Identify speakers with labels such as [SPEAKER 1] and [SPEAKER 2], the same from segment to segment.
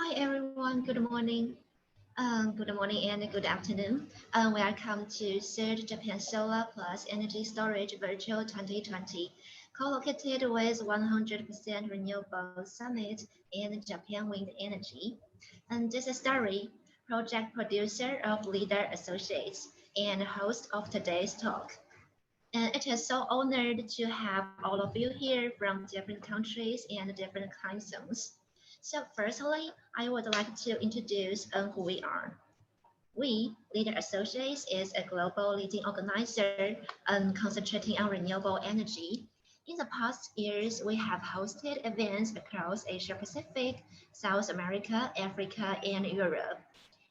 [SPEAKER 1] Hi everyone, good morning. Good morning and good afternoon. Welcome to Third Japan Solar Plus Energy Storage Virtual 2020, co-located with 100% Renewable Summit in Japan Wind Energy. And this is Starry, project producer of Leader Associates and host of today's talk. And it is so honored to have all of you here from different countries and different time zones. So firstly, I would like to introduce who we are. We, Leader Associates, is a global leading organizer concentrating on renewable energy. In the past years, we have hosted events across Asia Pacific, South America, Africa, and Europe.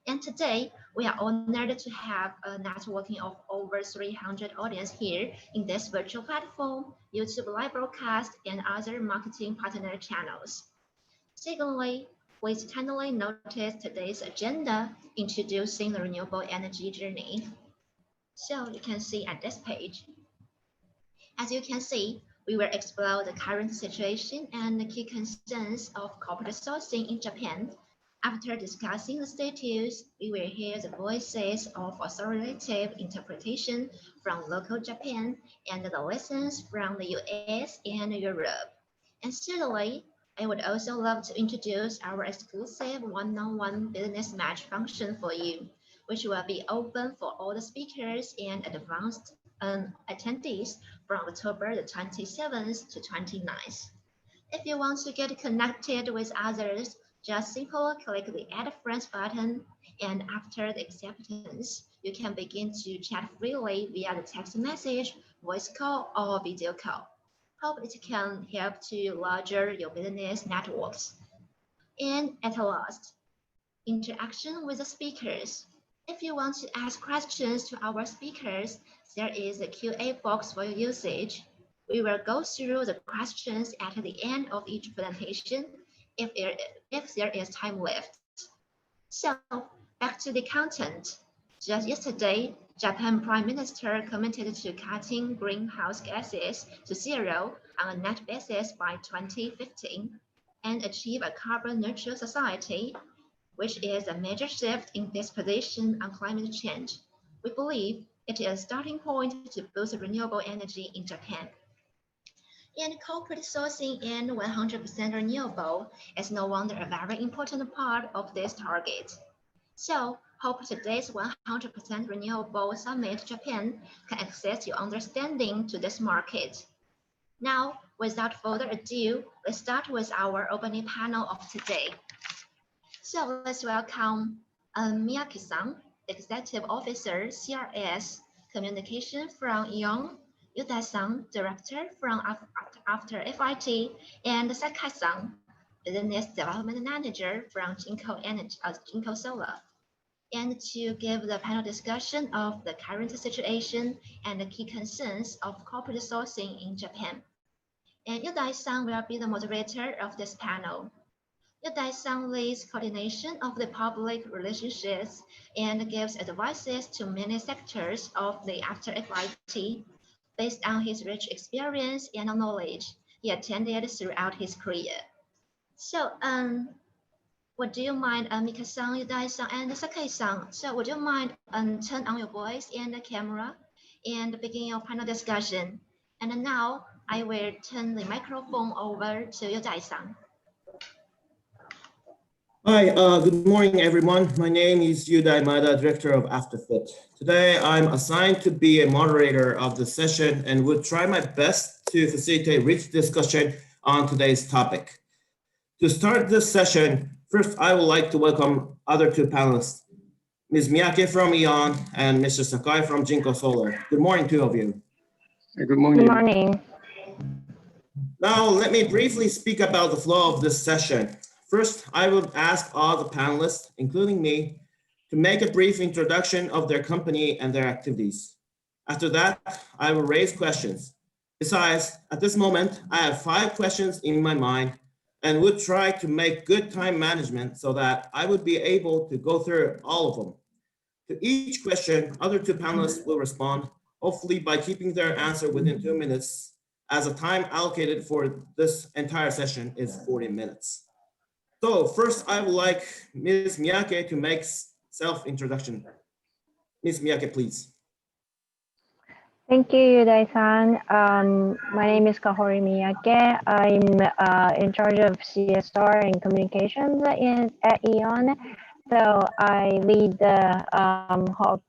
[SPEAKER 1] And today, we are honored to have a networking of over 300 audience here in this virtual platform, YouTube live broadcast, and other marketing partner channels. Secondly, please kindly notice today's agenda, introducing the renewable energy journey. So you can see at this page. As you can see, we will explore the current situation and the key concerns of corporate sourcing in Japan. After discussing the status, we will hear the voices of authoritative interpretation from local Japan and the lessons from the US and Europe. And certainly, I would also love to introduce our exclusive one-on-one business match function for you, which will be open for all the speakers and advanced attendees from October the 27th to 29th. If you want to get connected with others, just simply click the Add Friends button, and after the acceptance, you can begin to chat freely via the text message, voice call, or video call. Hope it can help to larger your business networks. And at last, interaction with the speakers. If you want to ask questions to our speakers, there is a Q&A box for your usage. We will go through the questions at the end of each presentation if there is time left. So back to the content. Just yesterday, Japan Prime Minister committed to cutting greenhouse gases to zero on a net basis by 2015 and achieve a carbon neutral society, which is a major shift in this position on climate change. We believe it is a starting point to boost renewable energy in Japan. And corporate sourcing and 100% renewable is no longer a very important part of this target. So, hope today's 100% renewable summit Japan can access your understanding to this market. Now, without further ado, let's start with our opening panel of today. So let's welcome Miyake-san, Executive Officer, CRS, Communication from E.ON, Yuta-san, Director from After FIT, and Sakai-san, Business Development Manager from Jinko Solar. And to give the panel discussion of the current situation and the key concerns of corporate sourcing in Japan. And Yuta-san will be the moderator of this panel. Yuta-san leads coordination of the public relationships and gives advices to many sectors of the After FIT. Based on his rich experience and knowledge he attended throughout his career. So, would you mind, Mika-san, Yuta-san, and Sakai-san? So, would you mind turn on your voice and the camera and begin your panel discussion? And now I will turn the microphone over to Yuta-san.
[SPEAKER 2] Hi, good morning, everyone. My name is Yuda Imada, Director of AfterFit. Today, I'm assigned to be a moderator of the session and will try my best to facilitate rich discussion on today's topic. To start this session, first, I would like to welcome other two panelists, Ms. Miyake from E.ON and Mr. Sakai from Jinko Solar. Good morning, two of you.
[SPEAKER 3] Good morning.
[SPEAKER 4] Good morning.
[SPEAKER 2] Now, let me briefly speak about the flow of this session. First, I would ask all the panelists, including me, to make a brief introduction of their company and their activities. After that, I will raise questions. Besides, at this moment, I have 5 questions in my mind and would try to make good time management so that I would be able to go through all of them. To each question, other 2 panelists will respond, hopefully by keeping their answer within 2 minutes, as the time allocated for this entire session is 40 minutes. So first, I would like Ms. Miyake to make self-introduction. Ms. Miyake, please.
[SPEAKER 3] Thank you, Yudai-san. My name is Kahori Miyake. I'm in charge of CSR and communications at E.ON. So I lead the whole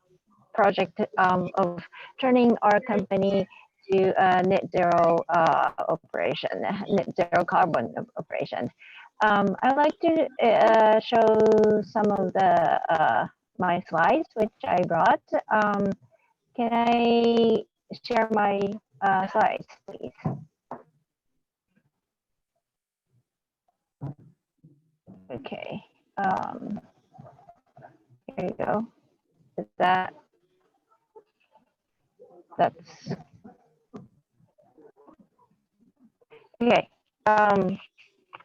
[SPEAKER 3] project of turning our company to net zero operation, net zero carbon operation. I'd like to show some of the my slides, which I brought. Can I share my slides, please? Okay. Here you go. Is that's okay.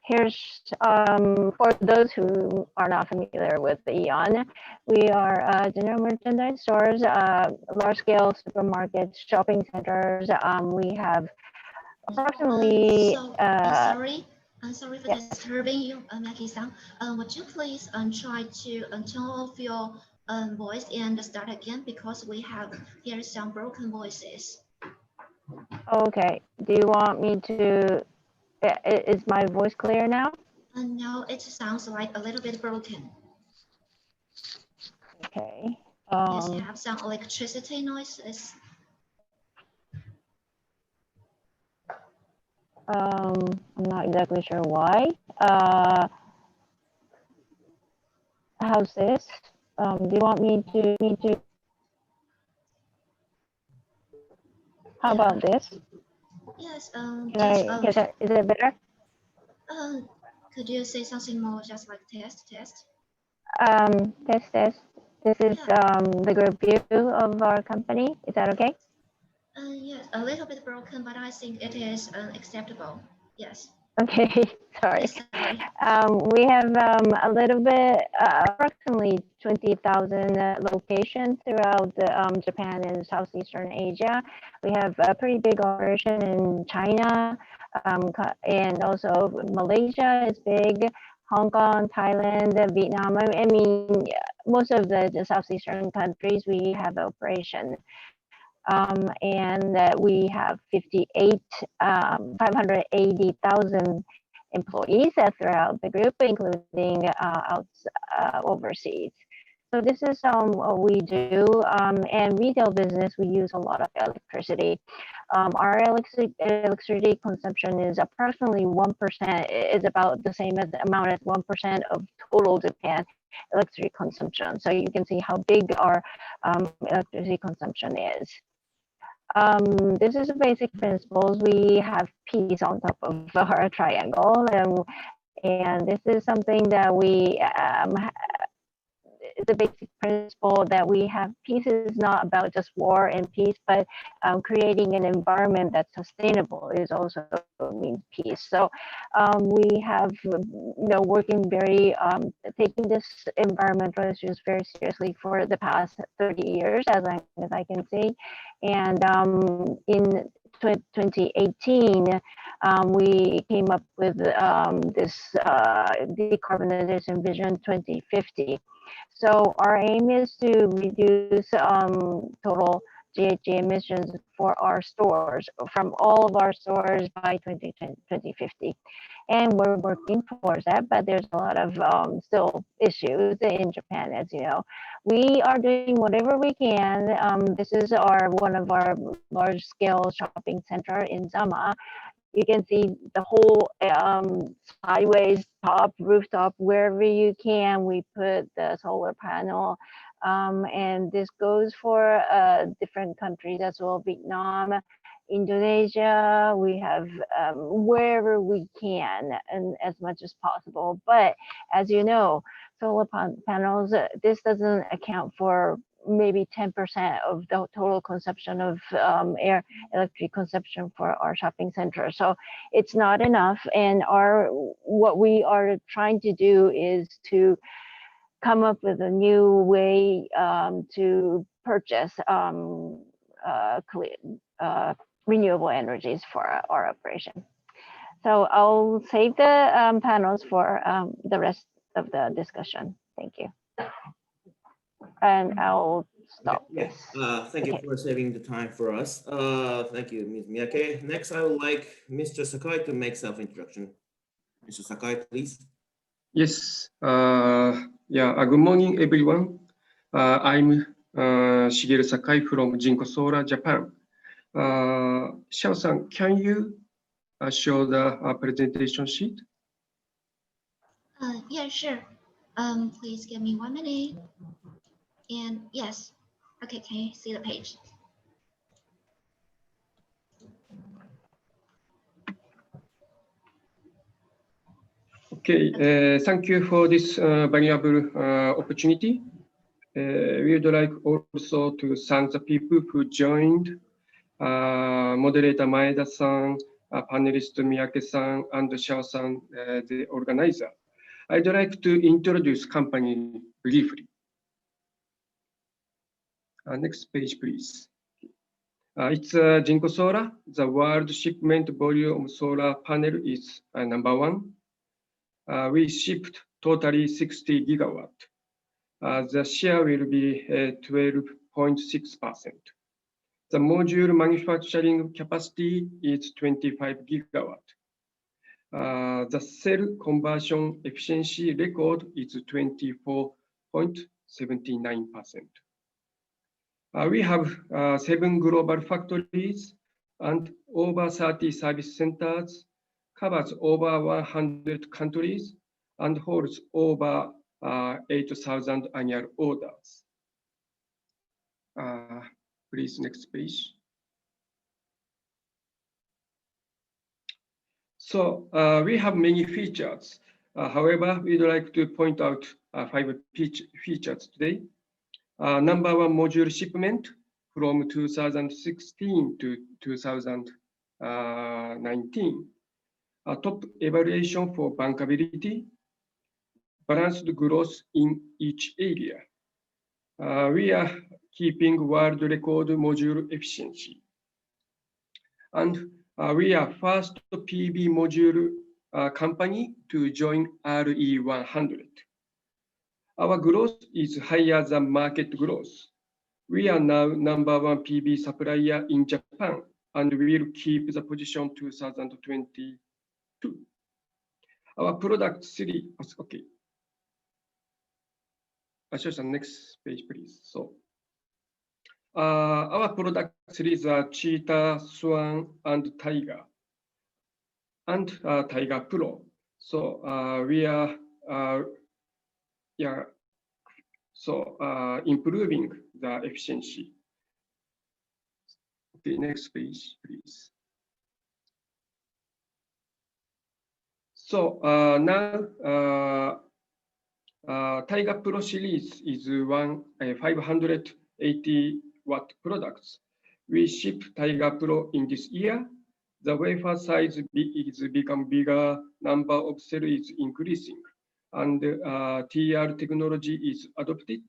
[SPEAKER 3] Here's for those who are not familiar with E.ON, we are general merchandise stores, large-scale supermarkets, shopping centers. We have approximately.
[SPEAKER 1] Sorry. I'm sorry for
[SPEAKER 3] Yes.
[SPEAKER 1] disturbing you, Maki-san. Would you please try to turn off your voice and start again because we have here some broken voices.
[SPEAKER 3] Okay. Do you want me to? Is my voice clear now?
[SPEAKER 1] No, it sounds like a little bit broken.
[SPEAKER 3] Okay.
[SPEAKER 1] Yes, you have some electricity noises.
[SPEAKER 3] I'm not exactly sure why. How's this? Do you want me to? How about this?
[SPEAKER 1] Yes.
[SPEAKER 3] Is it better?
[SPEAKER 1] Could you say something more, just like test?
[SPEAKER 3] Test. This is the group view of our company. Is that okay?
[SPEAKER 1] Yes, a little bit broken, but I think it is acceptable. Yes.
[SPEAKER 3] Okay, sorry.
[SPEAKER 1] Yes, sorry.
[SPEAKER 3] We have a little bit, approximately 20,000 locations throughout Japan and Southeastern Asia. We have a pretty big operation in China, and also Malaysia is big, Hong Kong, Thailand, Vietnam. I mean, most of the Southeastern countries, we have operation. And we have 580,000 employees throughout the group, including overseas. So this is what we do. And retail business, we use a lot of electricity. Our electricity consumption is approximately 1%, is about the same as the amount as 1% of total Japan electricity consumption. So you can see how big our electricity consumption is. This is the basic principles. We have peas on top of our triangle, and this is something that we the basic principle that we have. Peace is not about just war and peace, but creating an environment that's sustainable is also means peace. So we have, working very, taking this environmental issues very seriously for the past 30 years, as I can see. And in 2018, we came up with this decarbonization vision 2050. So our aim is to reduce total GHG emissions for our stores, from all of our stores by 2050. And we're working towards that, but there's a lot of still issues in Japan, as you know. We are doing whatever we can. This is one of our large-scale shopping center in Zama. You can see the whole sideways rooftop, wherever you can, we put the solar panel. And this goes for different countries as well, Vietnam, Indonesia. We have wherever we can and as much as possible. But as you know, solar panels, this doesn't account for maybe 10% of the total consumption of electric consumption for our shopping center. So it's not enough. And what we are trying to do is to come up with a new way to purchase renewable energies for our operation. So I'll save the panels for the rest of the discussion. Thank you. And I'll stop
[SPEAKER 2] Okay,
[SPEAKER 3] this.
[SPEAKER 2] thank you
[SPEAKER 3] Okay.
[SPEAKER 2] for saving the time for us. Thank you, Ms. Miyake. Next, I would like Mr. Sakai to make self-introduction. Mr. Sakai, please.
[SPEAKER 4] Yes. Good morning, everyone. I'm Shigeru Sakai from Jinko Solar, Japan. Xiao-san, can you show the presentation sheet?
[SPEAKER 1] Yeah, sure. Please give me 1 minute. And yes, okay, can you see the page?
[SPEAKER 4] Okay, thank you for this valuable opportunity. We would like also to thank the people who joined, moderator Maeda-san, panelist Miyake-san, and Xiao-san, the organizer. I'd like to introduce company briefly. Next page, please. It's Jinko Solar. The world shipment volume of solar panel is #1. We shipped totally 60 gigawatt. The share will be 12.6%. The module manufacturing capacity is 25 gigawatt. The cell conversion efficiency record is 24.79%. We have 7 global factories and over 30 service centers, covers over 100 countries, and holds over 8,000 annual orders. Please, next page. So we have many features. However, we'd like to point out 5 features today. #1 module shipment from 2016 to 2019. Top evaluation for bankability, balanced growth in each area. We are keeping world record module efficiency. And we are first PV module company to join RE100. Our growth is higher than market growth. We are now #1 PV supplier in Japan and will keep the position 2022. Our product three, okay. I'll show you next page, please. So our product series are Cheetah, Swan, and Tiger, and Tiger Pro. So we are improving the efficiency. Okay, next page, please. So now Tiger Pro series is 580 watt products. We ship Tiger Pro in this year. The wafer size is become bigger, number of cells is increasing, and TR technology is adopted.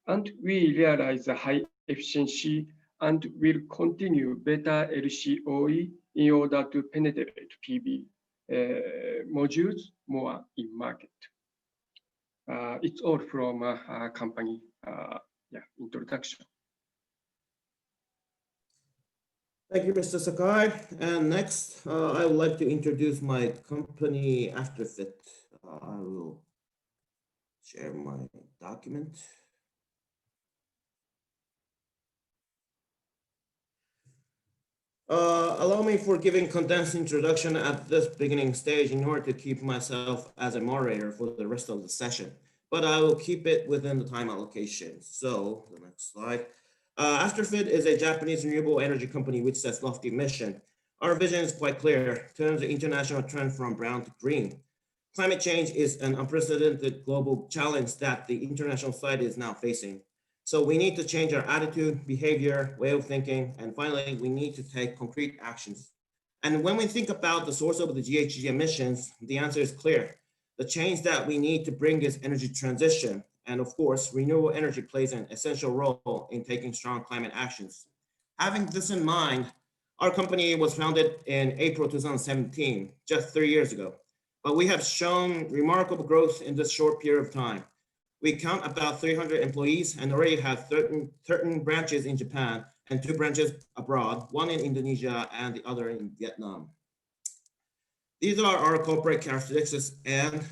[SPEAKER 4] And we realize the high efficiency and will continue better LCOE in order to penetrate PV modules more in market. It's all from company introduction.
[SPEAKER 2] Thank you, Mr. Sakai. And next, I would like to introduce my company, Afterfit. I will share my document. Allow me for giving condensed introduction at this beginning stage in order to keep myself as a moderator for the rest of the session, but I will keep it within the time allocation. So the next slide. Afterfit is a Japanese renewable energy company which sets lofty mission. Our vision is quite clear, turns the international trend from brown to green. Climate change is an unprecedented global challenge that the international society is now facing. So we need to change our attitude, behavior, way of thinking, and finally, we need to take concrete actions. And when we think about the source of the GHG emissions, the answer is clear. The change that we need to bring is energy transition. And of course, renewable energy plays an essential role in taking strong climate actions. Having this in mind, Our company was founded in April 2017, just 3 years ago, but we have shown remarkable growth in this short period of time. We count about 300 employees and already have 13 branches in Japan and 2 branches abroad, one in Indonesia and the other in Vietnam. These are our corporate characteristics, and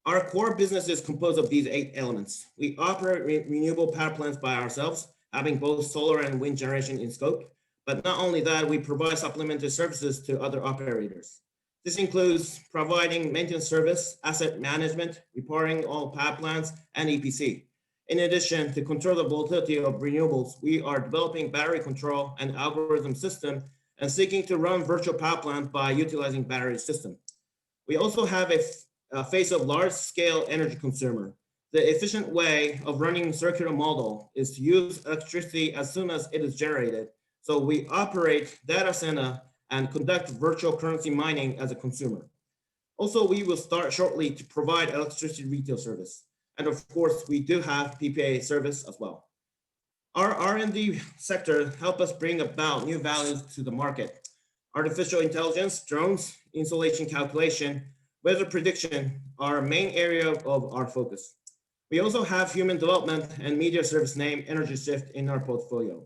[SPEAKER 2] our core business is composed of these 8 elements. We operate renewable power plants by ourselves, having both solar and wind generation in scope. But not only that, we provide supplementary services to other operators. This includes providing maintenance service, asset management, repairing all power plants, and EPC. In addition, to control the volatility of renewables, we are developing battery control and algorithm system and seeking to run virtual power plant by utilizing battery system. We also have a face of large-scale energy consumer. The efficient way of running circular model is to use electricity as soon as it is generated. So we operate data center and conduct virtual currency mining as a consumer. Also, we will start shortly to provide electricity retail service. And of course, we do have PPA service as well. Our R&D sector help us bring about new values to the market. Artificial intelligence, drones, insolation calculation, weather prediction are a main area of our focus. We also have human development and media service named Energy Shift in our portfolio.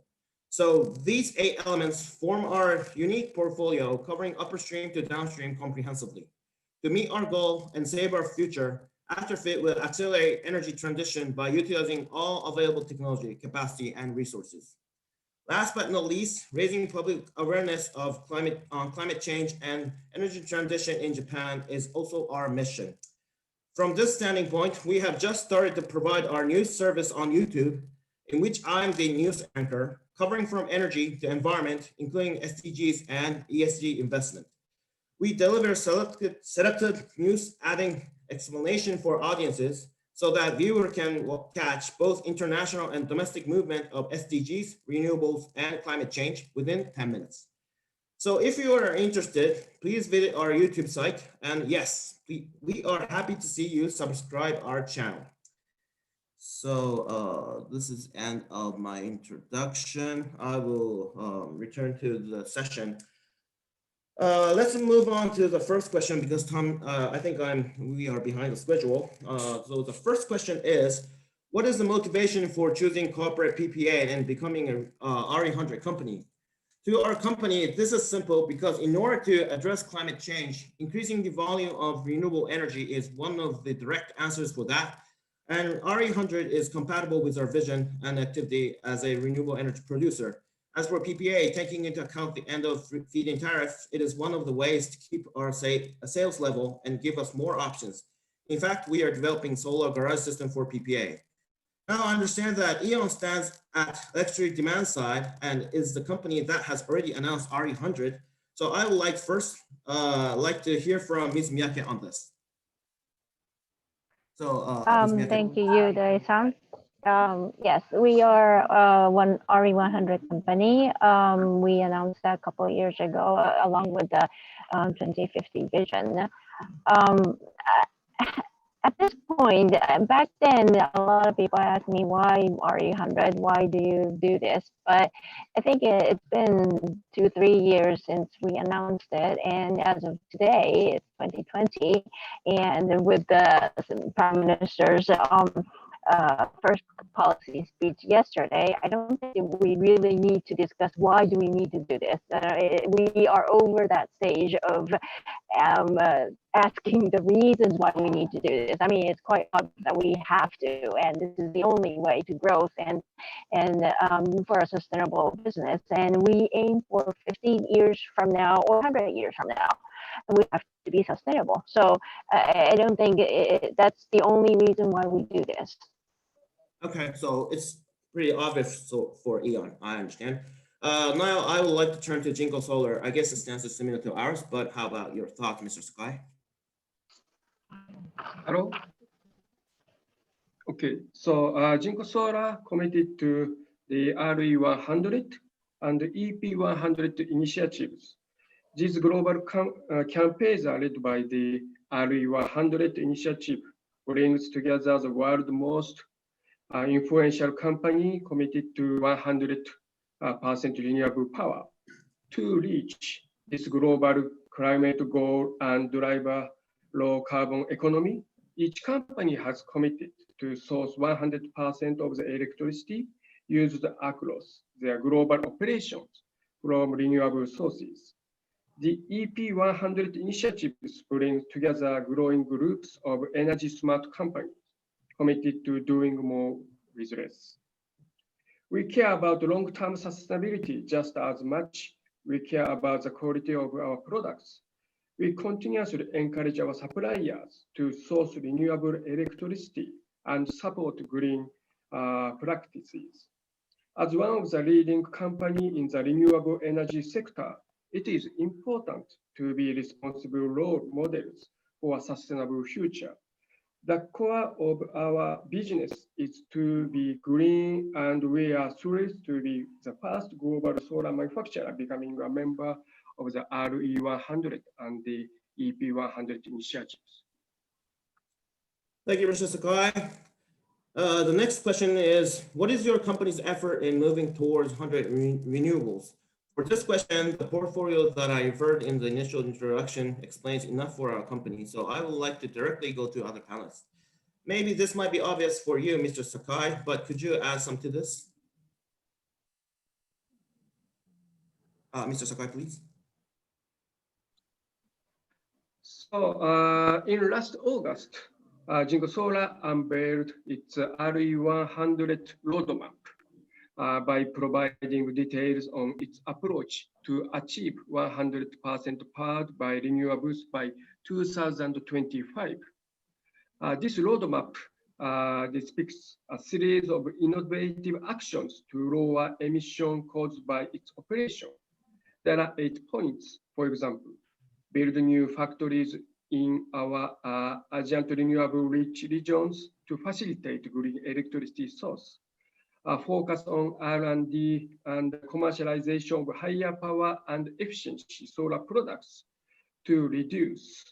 [SPEAKER 2] So these 8 elements form our unique portfolio covering upstream to downstream comprehensively. To meet our goal and save our future, Afterfit will accelerate energy transition by utilizing all available technology, capacity, and resources. Last but not least, raising public awareness of climate change and energy transition in Japan is also our mission. From this standing point, we have just started to provide our news service on YouTube, in which I'm the news anchor, covering from energy to environment, including SDGs and ESG investment. We deliver selected news, adding explanation for audiences so that viewer can catch both international and domestic movement of SDGs, renewables, and climate change within 10 minutes. So if you are interested, please visit our YouTube site. And yes, we are happy to see you subscribe our channel. So this is the end of my introduction. I will return to the session. Let's move on to the first question because Tom, I think we are behind the schedule. So the first question is, what is the motivation for choosing corporate PPA and becoming a RE100 company? To our company, this is simple because in order to address climate change, increasing the volume of renewable energy is one of the direct answers for that. And RE100 is compatible with our vision and activity as a renewable energy producer. As for PPA, taking into account the end of feed-in tariff, it is one of the ways to keep our sales level and give us more options. In fact, we are developing solar garage system for PPA. Now I understand that E.ON stands at electricity demand side and is the company that has already announced RE100. So I would like first like to hear from Ms. Miyake on this. So
[SPEAKER 3] thank you, Yuda-san. Yes, we are one RE100 company. We announced that a couple of years ago, along with the 2050 vision. At this point, back then, a lot of people asked me, why RE100? Why do you do this? But I think it's been 2-3 years since we announced it. And as of today, it's 2020. And with the Prime Minister's first policy speech yesterday, I don't think we really need to discuss why do we need to do this. We are over that stage of asking the reasons why we need to do this. I mean, it's quite obvious that we have to, and this is the only way to growth and for a sustainable business. And we aim for 50 years from now or 100 years from now. We have to be sustainable. So I don't think that's the only reason why we do this.
[SPEAKER 2] Okay, so it's pretty obvious for E.ON, I understand. Now I would like to turn to Jinko Solar. I guess the stance is similar to ours, but how about your thought, Mr. Sakai?
[SPEAKER 4] Hello. Okay, so Jinko Solar committed to the RE100 and EP100 initiatives. These global campaigns are led by the RE100 initiative, brings together the world's most influential company committed to 100% renewable power. To reach this global climate goal and drive a low carbon economy, each company has committed to source 100% of the electricity used across their global operations from renewable sources. The EP100 initiative brings together growing groups of energy smart companies committed to doing more with less. We care about long-term sustainability just as much we care about the quality of our products. We continuously encourage our suppliers to source renewable electricity and support green practices. As one of the leading companies in the renewable energy sector, it is important to be responsible role models for a sustainable future. The core of our business is to be green, and we are thrilled to be the first global solar manufacturer becoming a member of the RE100 and the EP100 initiatives.
[SPEAKER 2] Thank you, Mr. Sakai. The next question is, what is your company's effort in moving towards 100 renewables? For this question, the portfolio that I referred in the initial introduction explains enough for our company, so I would like to directly go to other panelists. Maybe this might be obvious for you, Mr. Sakai, but could you add some to this? Mr. Sakai, please.
[SPEAKER 4] So in last August, Jinko Solar unveiled its RE100 roadmap by providing details on its approach to achieve 100% powered by renewables by 2025. This roadmap depicts a series of innovative actions to lower emission caused by its operation. There are 8 points. For example, build new factories in our adjacent renewable rich regions to facilitate green electricity source. Focus on R&D and commercialization of higher power and efficiency solar products to reduce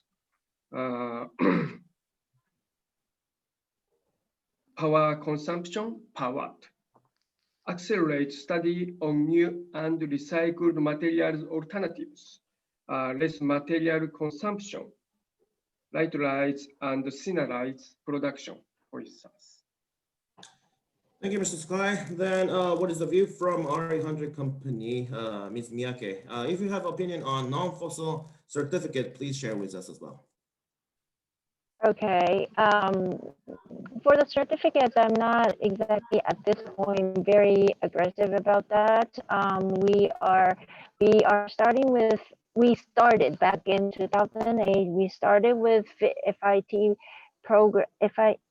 [SPEAKER 4] power consumption per watt. Accelerate study on new and recycled materials alternatives, less material consumption, lighterize and synergize production, for instance.
[SPEAKER 2] Thank you, Mr. Sakai. Then what is the view from RE100 company, Ms. Miyake? If you have opinion on non-fossil certificate, please share with us as well.
[SPEAKER 3] Okay. For the certificates, I'm not exactly at this point very aggressive about that. We are starting with. We started back in 2008. We started with FIT program.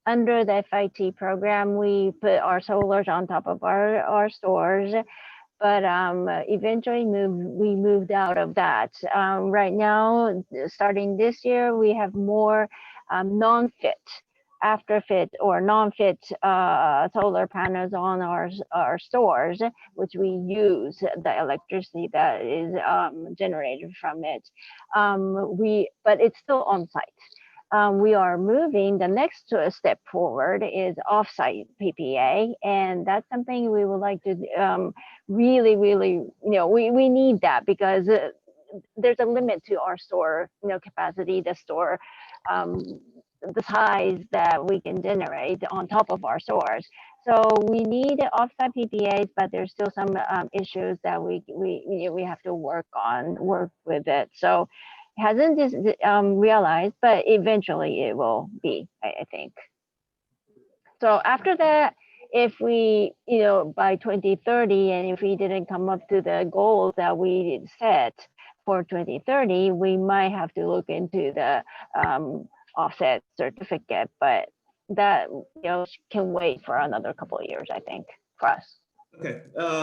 [SPEAKER 3] Under the FIT program, we put our solars on top of our stores. But eventually we moved out of that. Right now, starting this year, we have more non-fit, after-fit or non-fit solar panels on our stores, which we use the electricity that is generated from it. But it's still on site. We are moving, the next step forward is off-site PPA, and that's something we would like to really, we need that because there's a limit to our store, capacity, the store, the size that we can generate on top of our stores. So we need off-site PPAs, but there's still some issues that we have to work with it. So it hasn't realized, but eventually it will be, I think. So after that, if we, by 2030, and if we didn't come up to the goals that we set for 2030, we might have to look into the offset certificate, but that can wait for another couple of years, I think, for us.
[SPEAKER 2] Okay,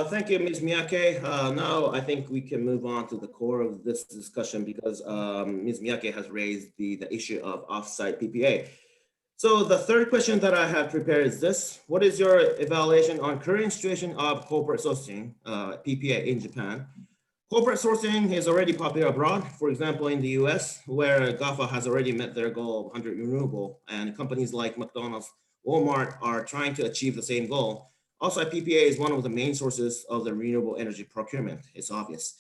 [SPEAKER 2] thank you, Ms. Miyake. Now I think we can move on to the core of this discussion because Ms. Miyake has raised the issue of off-site PPA. So the third question that I have prepared is this: what is your evaluation on current situation of corporate sourcing PPA in Japan? Corporate sourcing is already popular abroad. For example, in the US, where GAFA has already met their goal of 100 renewable, and companies like McDonald's, Walmart are trying to achieve the same goal. Also, PPA is one of the main sources of the renewable energy procurement. It's obvious.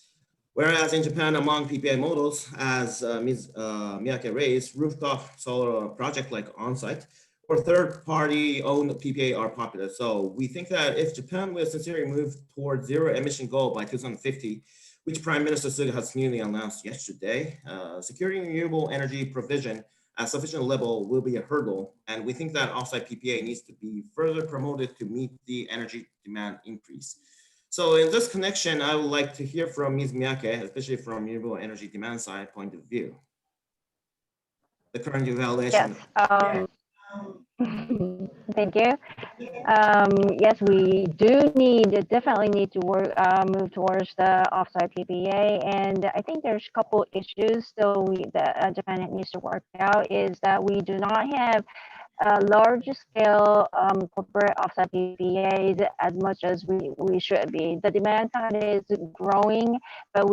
[SPEAKER 2] Whereas in Japan, among PPA models, as Ms. Miyake raised, rooftop solar project like on-site or third-party owned PPA are popular. So we think that if Japan will sincerely move towards zero emission goal by 2050, which Prime Minister Suga has newly announced yesterday, securing renewable energy provision at sufficient level will be a hurdle. And we think that offsite PPA needs to be further promoted to meet the energy demand increase. So in this connection, I would like to hear from Ms. Miyake, especially from renewable energy demand side point of view. The current
[SPEAKER 3] Yes.
[SPEAKER 2] evaluation.
[SPEAKER 3] Thank you. Yes, we do definitely need to move towards the offsite PPA, and I think there's a couple issues still that Japan needs to work out. Is that we do not have large scale corporate offsite PPAs as much as we should be. The demand side is growing, but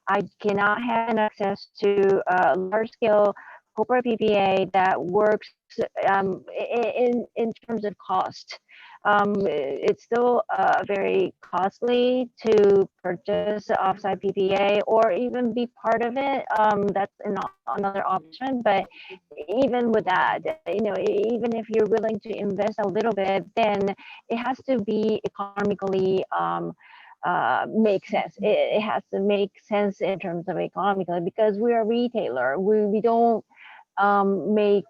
[SPEAKER 3] I cannot have an access to large scale corporate PPA that works in terms of cost. It's still very costly to purchase offsite PPA or even be part of it. That's another option. But even with that, even if you're willing to invest a little bit, then it has to be economically make sense. It has to make sense in terms of economically because we're a retailer. We don't make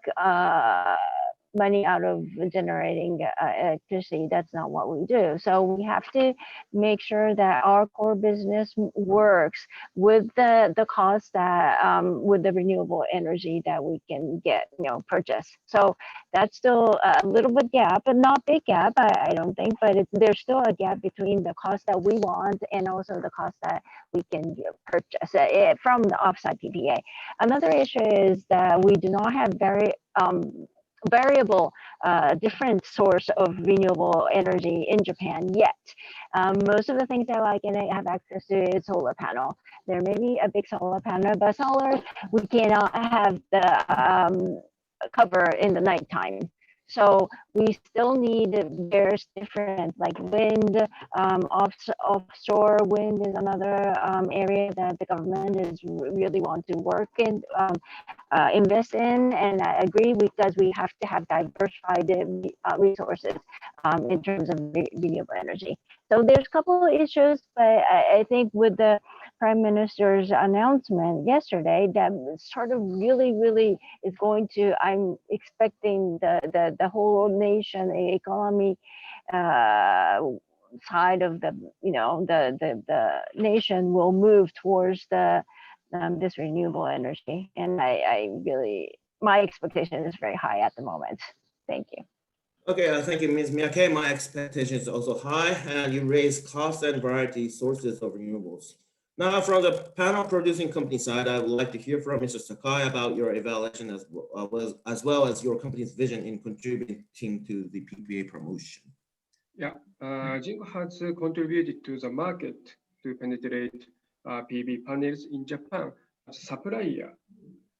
[SPEAKER 3] money out of generating electricity. That's not what we do. So we have to make sure that our core business works with the cost that with the renewable energy that we can get, purchase. So that's still a little bit gap, but not big gap, I don't think, but there's still a gap between the cost that we want and also the cost that we can purchase from the offsite PPA. Another issue is that we do not have very variable different source of renewable energy in Japan yet. Most of the things that I can have access to is solar panel. There may be a big solar panel, but solar, we cannot have the cover in the nighttime. So we still need various different like wind, offshore wind is another area that the government is really want to work in, invest in. And I agree because we have to have diversified resources in terms of renewable energy. So there's a couple of issues, but I think with the Prime Minister's announcement yesterday, that sort of really is going to, I'm expecting the whole nation economy side of the nation will move towards this renewable energy. And my expectation is very high at the moment. Thank you.
[SPEAKER 2] Okay, thank you, Ms. Miyake. My expectation is also high, and you raise cost and variety sources of renewables. Now, from the panel producing company side, I would like to hear from Mr. Sakai about your evaluation as well as your company's vision in contributing to the PPA promotion.
[SPEAKER 4] Yeah, Jinko has contributed to the market to penetrate PV panels in Japan as a supplier.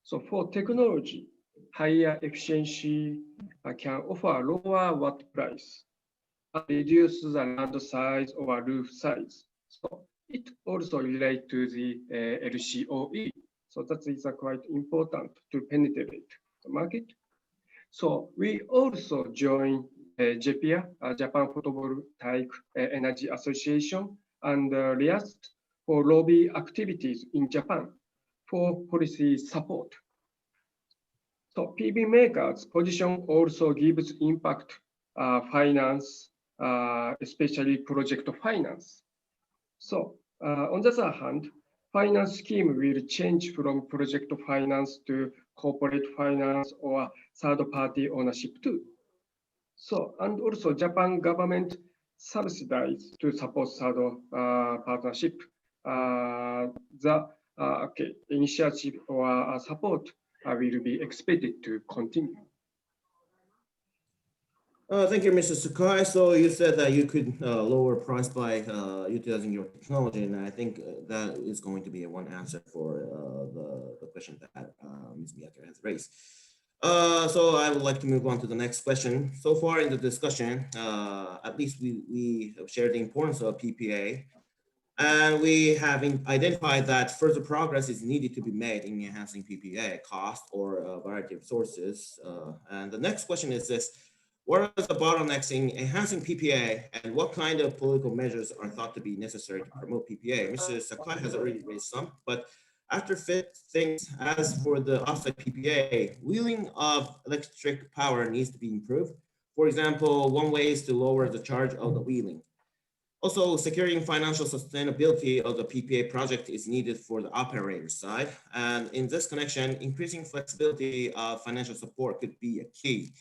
[SPEAKER 4] So for technology, higher efficiency can offer lower watt price and reduce the land size or roof size. So it also relates to the LCOE. So that is quite important to penetrate the market. So we also join JEPIA, Japan Photovoltaic Energy Association, and RIAST for lobby activities in Japan for policy support. So PV makers' position also gives impact finance, especially project finance. So on the other hand, finance scheme will change from project finance to corporate finance or third-party ownership too. So, and also Japan government subsidize to support third partnership. Initiative or support will be expected to continue.
[SPEAKER 2] Thank you, Mr. Sakai. So you said that you could lower price by utilizing your technology, and I think that is going to be one answer for the question that Ms. Miyake has raised. So I would like to move on to the next question. So far in the discussion, at least we have shared the importance of PPA And we have identified that further progress is needed to be made in enhancing PPA cost or a variety of sources. And the next question is this: what are the bottlenecks in enhancing PPA, and what kind of political measures are thought to be necessary to promote PPA? Mr. Sakai has already raised some, but after fit things, as for the offset PPA, wheeling of electric power needs to be improved. For example, one way is to lower the charge of the wheeling. Also, securing financial sustainability of the PPA project is needed for the operator side. And in this connection, increasing flexibility of financial support could be a key.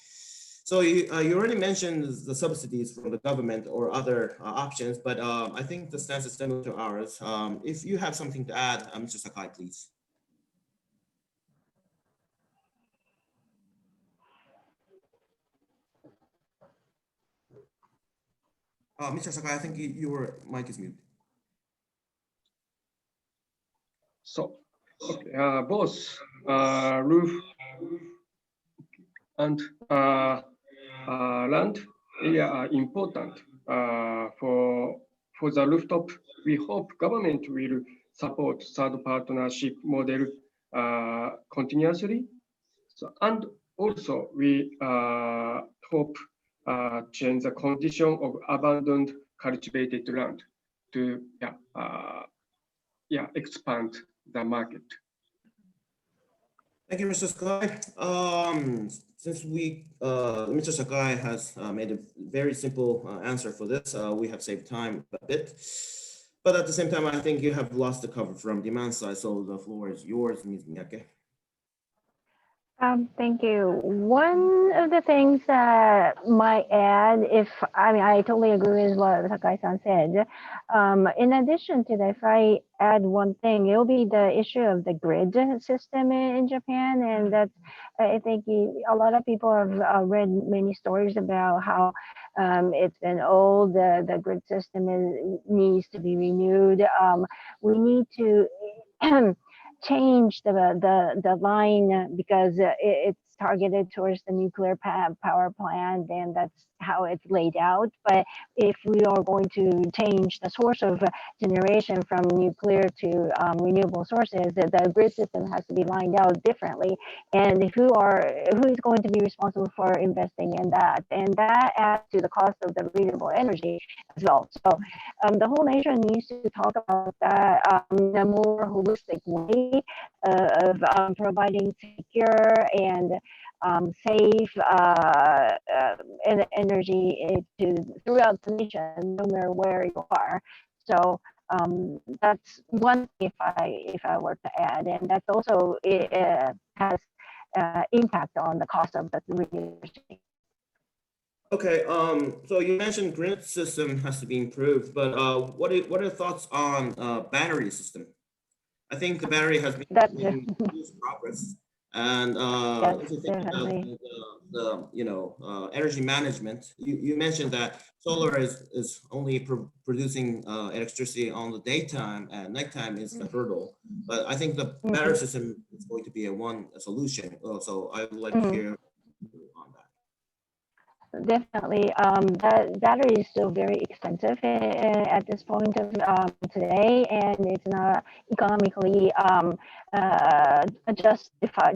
[SPEAKER 2] So you already mentioned the subsidies from the government or other options, but I think the stance is similar to ours. If you have something to add, Mr. Sakai, please. Mr. Sakai, I think your mic is muted.
[SPEAKER 4] So, okay, both roof and land area are important for the rooftop. We hope government will support third partnership model continuously. So, and also we hope change the condition of abandoned cultivated land to expand the market.
[SPEAKER 2] Thank you, Mr. Sakai. Since Mr. Sakai has made a very simple answer for this, we have saved time a bit. But at the same time, I think you have lost the cover from demand side, so the floor is yours, Ms. Miyake.
[SPEAKER 3] Thank you. One of the things that might add, I totally agree with what Sakai-san said. In addition to that, if I add one thing, it'll be the issue of the grid system in Japan. And that's, I think a lot of people have read many stories about how it's been old, the grid system needs to be renewed. We need to change the line because it's targeted towards the nuclear power plant, and that's how it's laid out. But if we are going to change the source of generation from nuclear to renewable sources, the grid system has to be lined out differently. And who is going to be responsible for investing in that? And that adds to the cost of the renewable energy as well. So the whole nation needs to talk about that in a more holistic way of providing secure and safe energy throughout the nation, no matter where you are. So that's one thing if I were to add, and that's also it has impact on the cost of the renewable energy.
[SPEAKER 2] Okay, so you mentioned grid system has to be improved, but what are your thoughts on battery system? I think the battery has been making huge progress, and if you think about the energy management, you mentioned that solar is only producing electricity on the daytime, and nighttime is the hurdle. But I think the battery system is going to be a solution. So I would like to hear on that.
[SPEAKER 3] Definitely, that battery is still very expensive at this point of today, and it's not economically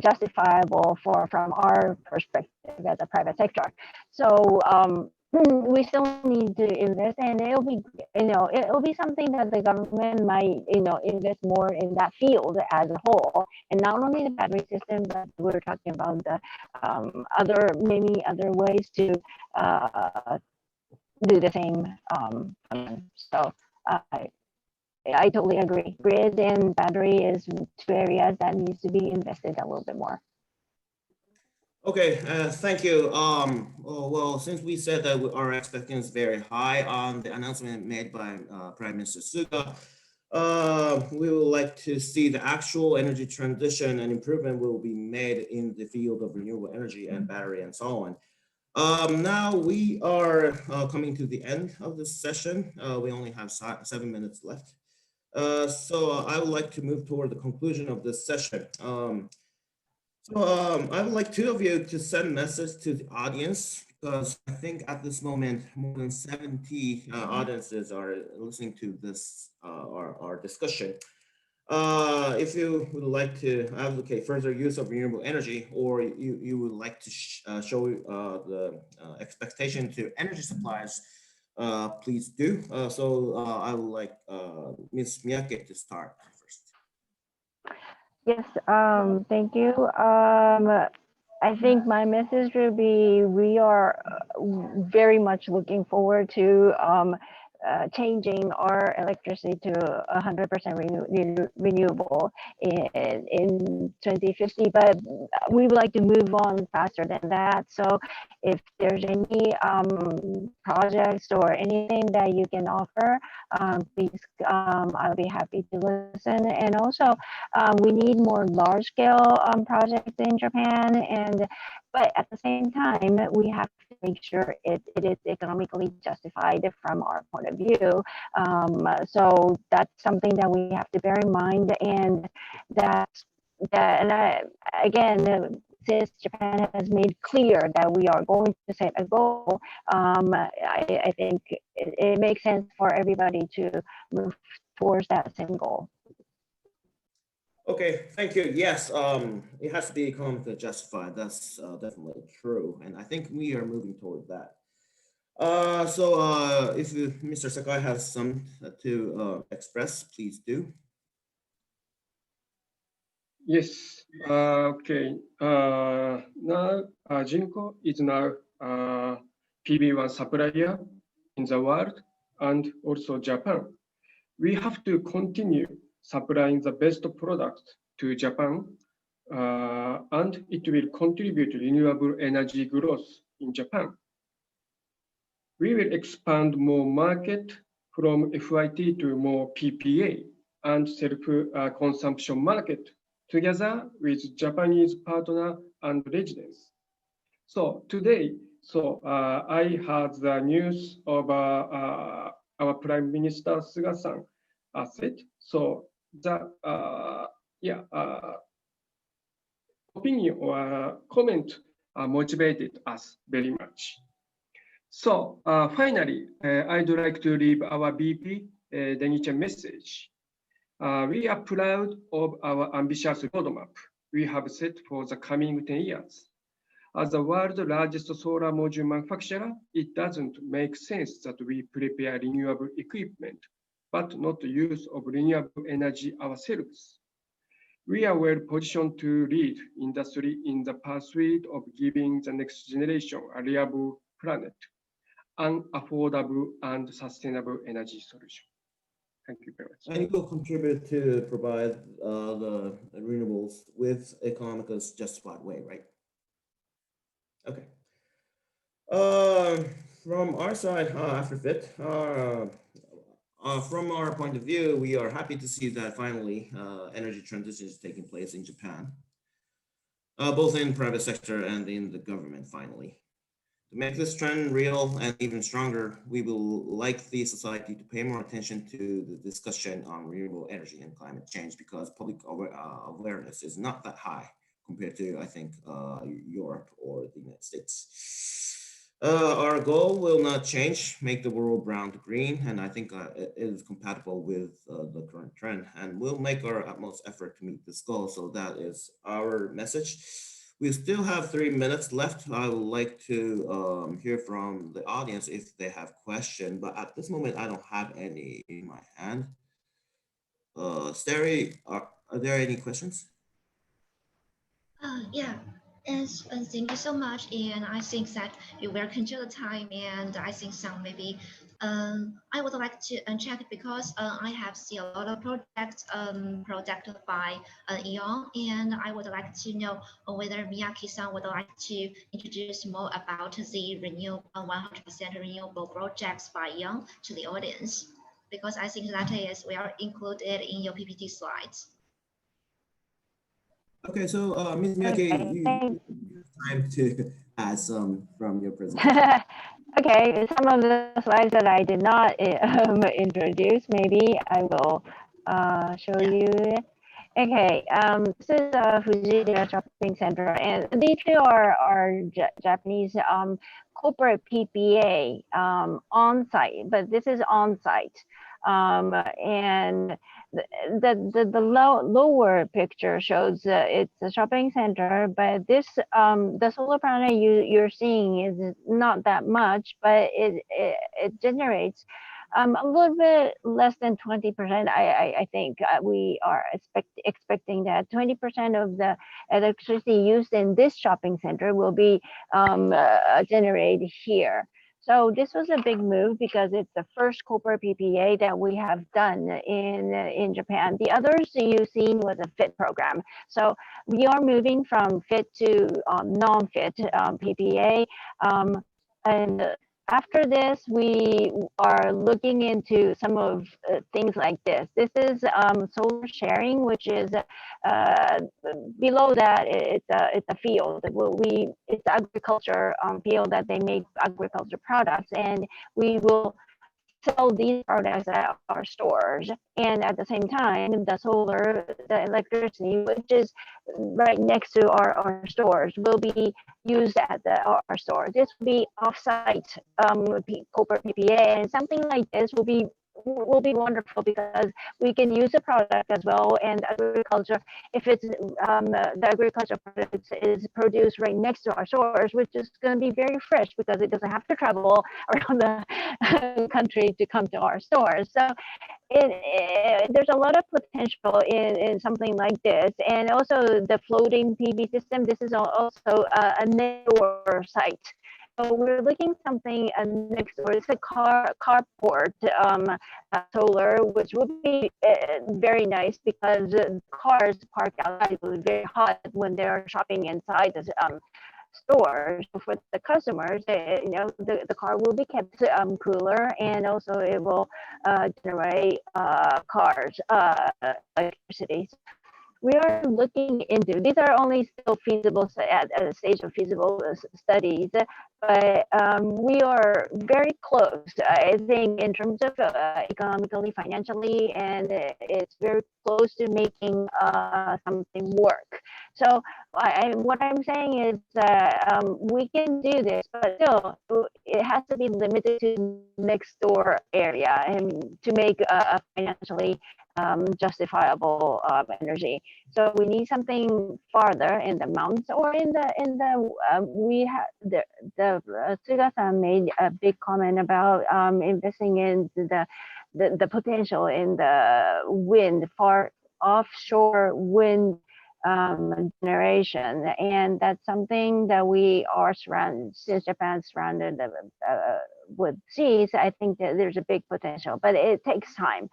[SPEAKER 3] justifiable from our perspective as a private sector. So we still need to invest, and it'll be something that the government might invest more in that field as a whole, and not only the battery system, but we're talking about the many other ways to do the same. So I totally agree. Grid and battery is two areas that needs to be invested a little bit more.
[SPEAKER 2] Okay, thank you. Well, since we said that our expectations very high on the announcement made by Prime Minister Suga, we would like to see the actual energy transition and improvement will be made in the field of renewable energy and battery and so on. Now we are coming to the end of this session. We only have 7 minutes left. So I would like to move toward the conclusion of this session. I would like two of you to send a message to the audience, because I think at this moment more than 70 audiences are listening to this our discussion. If you would like to advocate further use of renewable energy, or you would like to show the expectation to energy suppliers, please do. I would like Ms. Miyake to start first.
[SPEAKER 3] Yes, thank you. I think my message would be we are very much looking forward to changing our electricity to 100% renewable in 2050, but we would like to move on faster than that. So if there's any projects or anything that you can offer, please, I'll be happy to listen. And also, we need more large scale projects in Japan, but at the same time, we have to make sure it is economically justified from our point of view. So that's something that we have to bear in mind, and again, since Japan has made clear that we are going to set a goal, I think it makes sense for everybody to move towards that same goal.
[SPEAKER 2] Okay, thank you. Yes, it has to be economically justified. That's definitely true, and I think we are moving toward that. If Mr. Sakai has some to express, please do.
[SPEAKER 4] Yes. Okay. Now, Jinko is now PV1 supplier in the world and also Japan. We have to continue supplying the best product to Japan, and it will contribute to renewable energy growth in Japan. We will expand more market from FIT to more PPA and self-consumption market together with Japanese partner and residents. So today, I had the news of our Prime Minister Suga-san said. So the opinion or comment motivated us very much. So finally, I'd like to leave our BP Denichi message. We are proud of our ambitious roadmap we have set for the coming 10 years. As the world's largest solar module manufacturer, it doesn't make sense that we prepare renewable equipment, but not use of renewable energy ourselves. We are well positioned to lead industry in the pursuit of giving the next generation a reliable planet, an affordable and sustainable energy solution. Thank you very much.
[SPEAKER 2] And you will contribute to provide the renewables with economically justified way, right? Okay. From our side, after FIT, from our point of view, we are happy to see that finally energy transition is taking place in Japan, both in private sector and in the government finally. To make this trend real and even stronger, we will like the society to pay more attention to the discussion on renewable energy and climate change, because public awareness is not that high compared to, I think, Europe or the United States. Our goal will not change, make the world brown to green, and I think it is compatible with the current trend, and we'll make our utmost effort to meet this goal. So that is our message. We still have 3 minutes left. I would like to hear from the audience if they have questions, but at this moment, I don't have any in my hand. Steri, are there any questions?
[SPEAKER 1] Yeah, and thank you so much. And I think that you will control the time. And I think some maybe I would like to check because I have seen a lot of projects by Eon, and I would like to know whether Miyake-san would like to introduce more about the 100% renewable projects by Eon to the audience, because I think that is well included in your PPT slides.
[SPEAKER 2] Okay, so Ms. Miyake, you have time to add some from your presentation.
[SPEAKER 3] Okay, some of the slides that I did not introduce, maybe I will show you. Okay, this is Fujidera Shopping Center, and these two are Japanese corporate PPA on site, but this is on site. And the lower picture shows it's a shopping center, but this the solar panel you're seeing is not that much, but it generates a little bit less than 20%. I think we are expecting that 20% of the electricity used in this shopping center will be generated here. So this was a big move because it's the first corporate PPA that we have done in Japan. The others you've seen was a FIT program. So we are moving from FIT to non-FIT PPA. And after this, we are looking into some of things like this. This is solar sharing, which is below that. It's a field. It's agriculture field that they make agriculture products, and we will sell these products at our stores. And at the same time, the electricity, which is right next to our stores, will be used at our stores. This will be offsite corporate PPA, and something like this will be wonderful because we can use the product as well. And agriculture, if it's the agriculture product is produced right next to our stores, which is going to be very fresh because it doesn't have to travel around the country to come to our stores. So there's a lot of potential in something like this. And also the floating PV system, this is also a newer site. So we're looking something next door. It's a carport solar, which would be very nice because cars parked outside will be very hot when they're shopping inside the stores. For the customers, the car will be kept cooler, and also it will generate cars electricity. We are looking into, these are only still feasible at a stage of feasible studies, but we are very close, I think, in terms of economically, financially, and it's very close to making something work. So what I'm saying is that we can do this, but still it has to be limited to next door area and to make a financially justifiable energy. So we need something farther in the mountains or in the we have the Suga-san made a big comment about investing in the potential in the wind, far offshore wind generation, and that's something that we are surrounded, since Japan's surrounded with seas. I think that there's a big potential, but it takes time.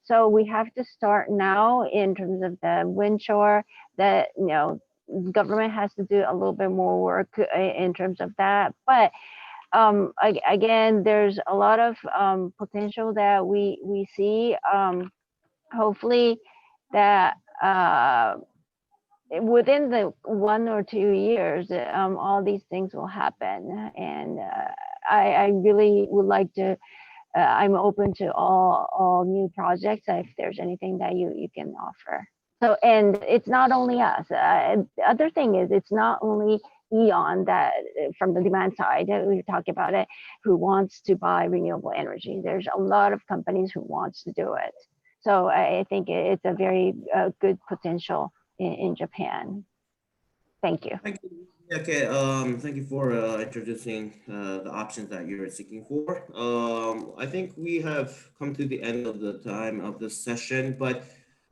[SPEAKER 3] So we have to start now in terms of the wind shore. That government has to do a little bit more work in terms of that. But again, there's a lot of potential that we see. Hopefully, that within the 1 or 2 years, all these things will happen. And I really would like to. I'm open to all new projects if there's anything that you can offer. So, and it's not only us. The other thing is, it's not only Eon that from the demand side, we talk about it, who wants to buy renewable energy. There's a lot of companies who wants to do it. So I think it's a very good potential in Japan. Thank you.
[SPEAKER 2] Thank you. Okay, thank you for introducing the options that you're seeking for. I think we have come to the end of the time of this session, but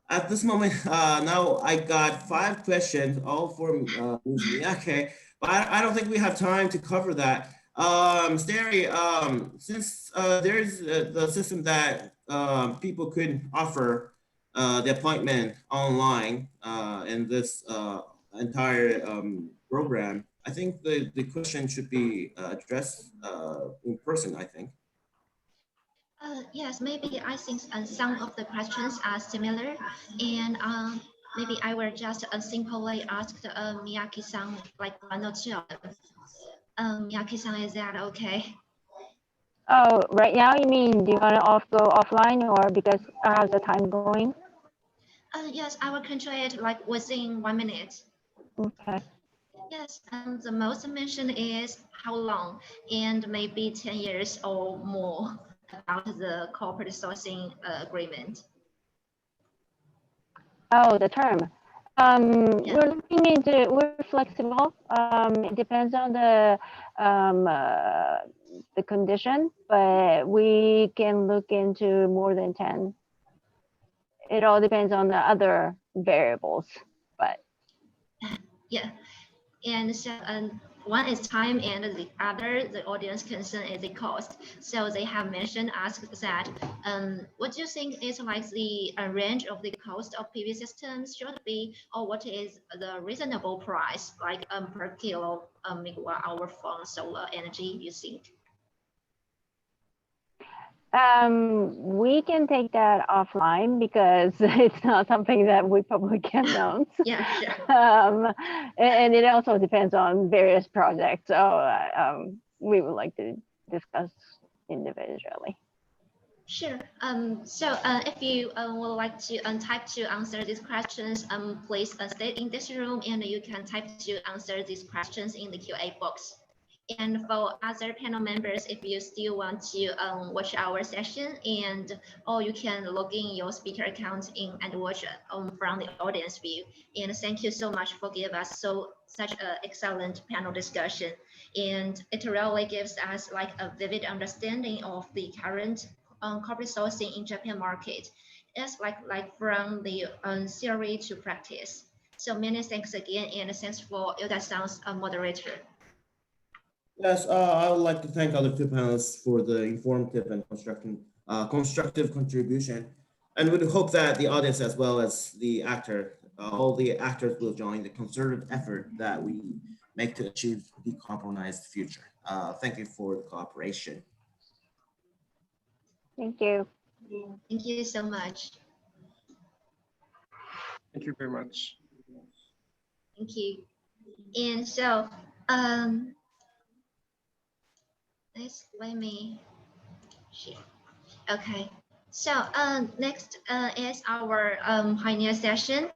[SPEAKER 2] at this moment, now I got 5 questions, all for Ms. Miyake, but I don't think we have time to cover that. Steri, since there's the system that people could offer the appointment online in this entire program, I think the question should be addressed in person, I think.
[SPEAKER 1] Yes, maybe I think some of the questions are similar, and maybe I will just simply ask Miyake-san like 1 or 2 of them. Miyake-san, is that okay?
[SPEAKER 3] Oh, right now you mean, do you want to go offline, or because how's the time going?
[SPEAKER 1] Yes, I will control it like within 1 minute.
[SPEAKER 3] Okay.
[SPEAKER 1] Yes, the most mentioned is how long, and maybe 10 years or more about the corporate sourcing agreement.
[SPEAKER 3] Oh, the term.
[SPEAKER 1] Yeah.
[SPEAKER 3] We're looking into, we're flexible. It depends on the condition, but we can look into more than 10. It all depends on the other variables, but
[SPEAKER 1] Yeah. And so one is time and the other, the audience concern is the cost. So they have mentioned, asked that, what do you think is like the range of the cost of PV systems should be, or what is the reasonable price, like per kilo megawatt hour from solar energy you think?
[SPEAKER 3] we can take that offline because it's not something that we probably can announce.
[SPEAKER 1] Yeah, sure.
[SPEAKER 3] And it also depends on various projects. So we would like to discuss individually.
[SPEAKER 1] Sure. If you would like to type to answer these questions, please stay in this room and you can type to answer these questions in the QA box. And for other panel members, if you still want to watch our session, and or you can log in your speaker account in and watch from the audience view. And thank you so much for giving us such an excellent panel discussion. And it really gives us like a vivid understanding of the current corporate sourcing in Japan market. It's like from the theory to practice. So many thanks again, and thanks for Yoda-san's moderator.
[SPEAKER 2] Yes, I would like to thank other two panelists for the informative and constructive contribution. And we hope that the audience as well as the all the actors will join the concerted effort that we make to achieve decarbonized future. Thank you for the cooperation.
[SPEAKER 3] Thank you.
[SPEAKER 1] Thank you so much.
[SPEAKER 4] Thank you very much.
[SPEAKER 1] Thank you. And so, let me share. Okay. So, next is our pioneer session,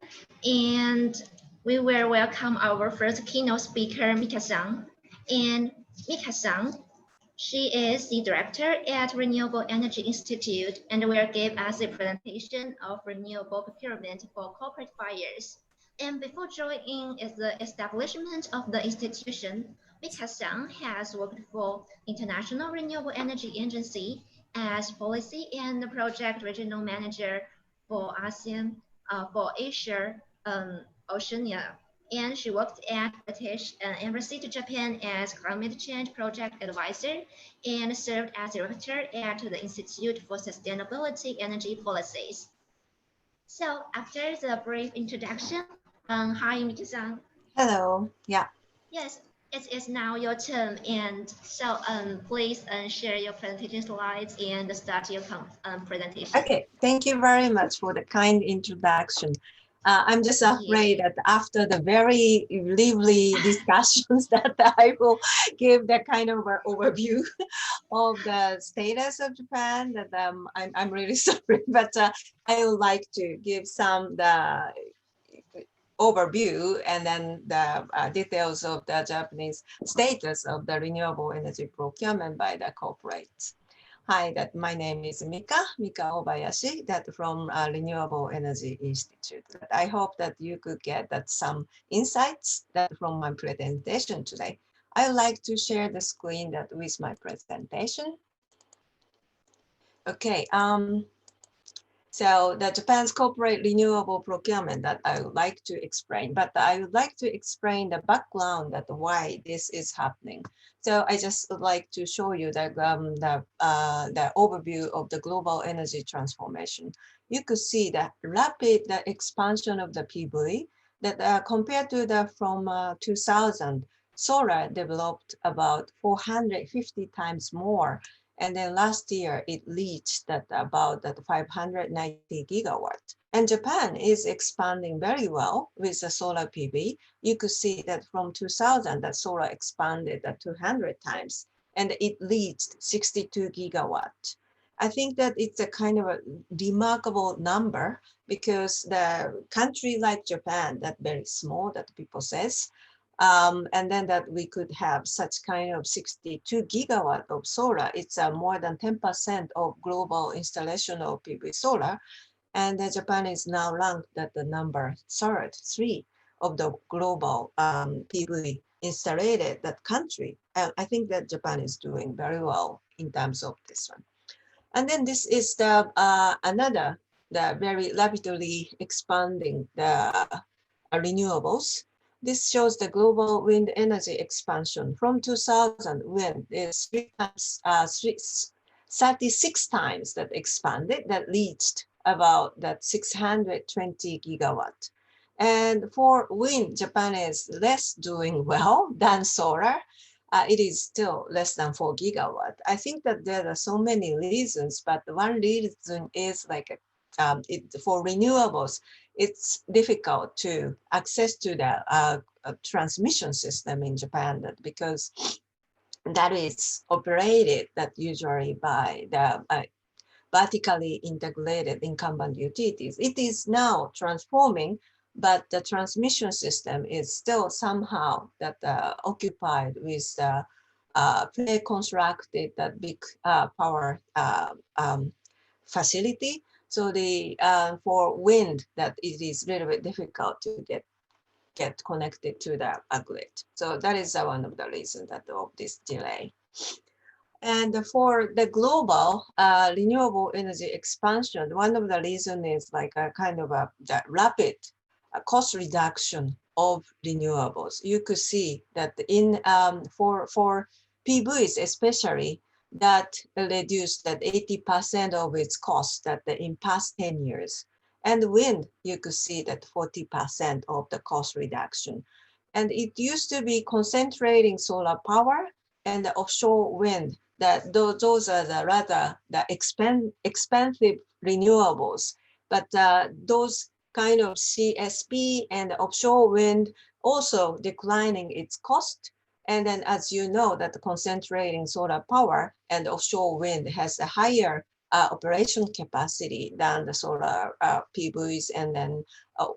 [SPEAKER 1] and we will welcome our first keynote speaker, Mika-san. And Mika-san, she is the director at Renewable Energy Institute and will give us a presentation of renewable procurement for corporate buyers. And before joining the establishment of the institution, Mika-san has worked for International Renewable Energy Agency as policy and project regional manager for ASEAN, for Asia, Oceania. And she worked at British Embassy to Japan as climate change project advisor and served as director at the Institute for Sustainability Energy Policies. So after the brief introduction, hi Miki-san.
[SPEAKER 5] Hello. Yeah.
[SPEAKER 1] Yes, it is now your turn, and so please share your presentation slides and start your presentation.
[SPEAKER 5] Okay. Thank you very much for the kind introduction. I'm just afraid that after the very lively discussions that I will give the kind of an overview of the status of Japan, that I'm really sorry, but I would like to give some the overview and then the details of the Japanese status of the renewable energy procurement by the corporates. Hi, that my name is Mika Obayashi, that from Renewable Energy Institute. I hope that you could get that some insights that from my presentation today. I would like to share the screen that with my presentation. Okay, so the Japan's corporate renewable procurement that I would like to explain, but I would like to explain the background that why this is happening. So I just would like to show you the overview of the global energy transformation. You could see the rapid expansion of the PV that compared to the from 2000, solar developed about 450 times more. And then last year, it reached that about that 590 gigawatt. And Japan is expanding very well with the solar PV. You could see that from 2000, that solar expanded at 200 times, and it reached 62 gigawatt. I think that it's a kind of a remarkable number because the country like Japan, that very small that people says, and then that we could have such kind of 62 gigawatt of solar. It's more than 10% of global installation of PV solar. And Japan is now ranked at the number third, three of the global PV installed that country. And I think that Japan is doing very well in terms of this one. And then this is the another, the very rapidly expanding the renewables. This shows the global wind energy expansion from 2000 when it's 36 times that expanded, that reached about that 620 gigawatt. And for wind, Japan is less doing well than solar. It is still less than 4 gigawatt. I think that there are so many reasons, but one reason is like for renewables, it's difficult to access to the transmission system in Japan because that is operated that usually by the vertically integrated incumbent utilities. It is now transforming, but the transmission system is still somehow that occupied with the pre-constructed that big power facility. So the for wind, that it is a little bit difficult to get connected to the grid. So that is one of the reasons that of this delay. And for the global renewable energy expansion, one of the reasons is like a kind of a rapid cost reduction of renewables. You could see that in for PVs especially, that reduced that 80% of its cost that in past 10 years. And wind, you could see that 40% of the cost reduction. And it used to be concentrating solar power and the offshore wind, that those are the rather the expensive renewables. But those kind of CSP and offshore wind also declining its cost. And then as you know that concentrating solar power and offshore wind has a higher operation capacity than the solar PVs and then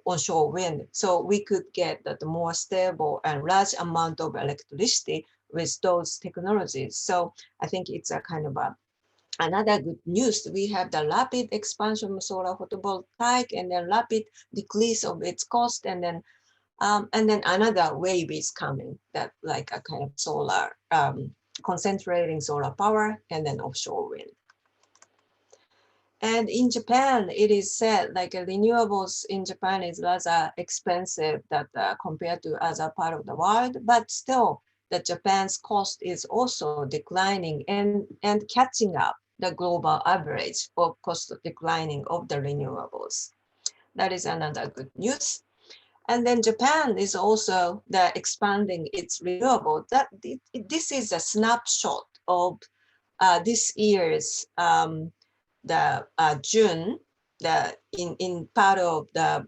[SPEAKER 5] onshore wind. So we could get the more stable and large amount of electricity with those technologies. So I think it's a kind of another good news. We have the rapid expansion of solar photovoltaic and then rapid decrease of its cost, and then another wave is coming that like a kind of solar concentrating solar power and then offshore wind. And in Japan, it is said like renewables in Japan is rather expensive that compared to other part of the world, but still that Japan's cost is also declining and catching up the global average of cost declining of the renewables. That is another good news. And then Japan is also expanding its renewable. This is a snapshot of this year's June, in part of the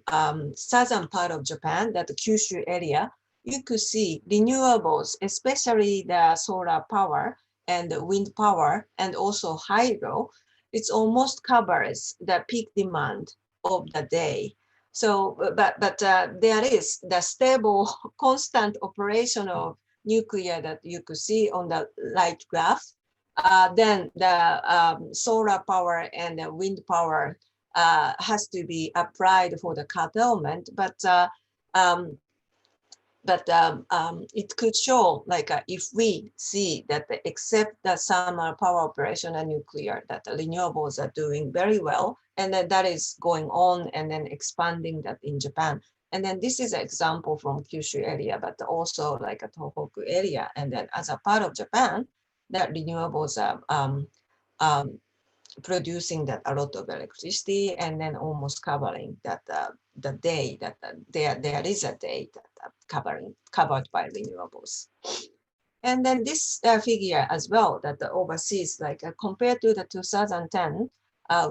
[SPEAKER 5] southern part of Japan, that the Kyushu area, you could see renewables, especially the solar power and the wind power and also hydro. It's almost covers the peak demand of the day. So, but there is the stable, constant operation of nuclear that you could see on the right graph. Then the solar power and the wind power has to be applied for the curtailment, but it could show like if we see that except the summer power operation and nuclear, that the renewables are doing very well, and then that is going on and then expanding that in Japan. And then this is an example from Kyushu area, but also like a Tohoku area, and then as a part of Japan, that renewables are producing that a lot of electricity and then almost covering that the day that there is a day that covered by renewables. And then this figure as well, that the overseas, like compared to the 2010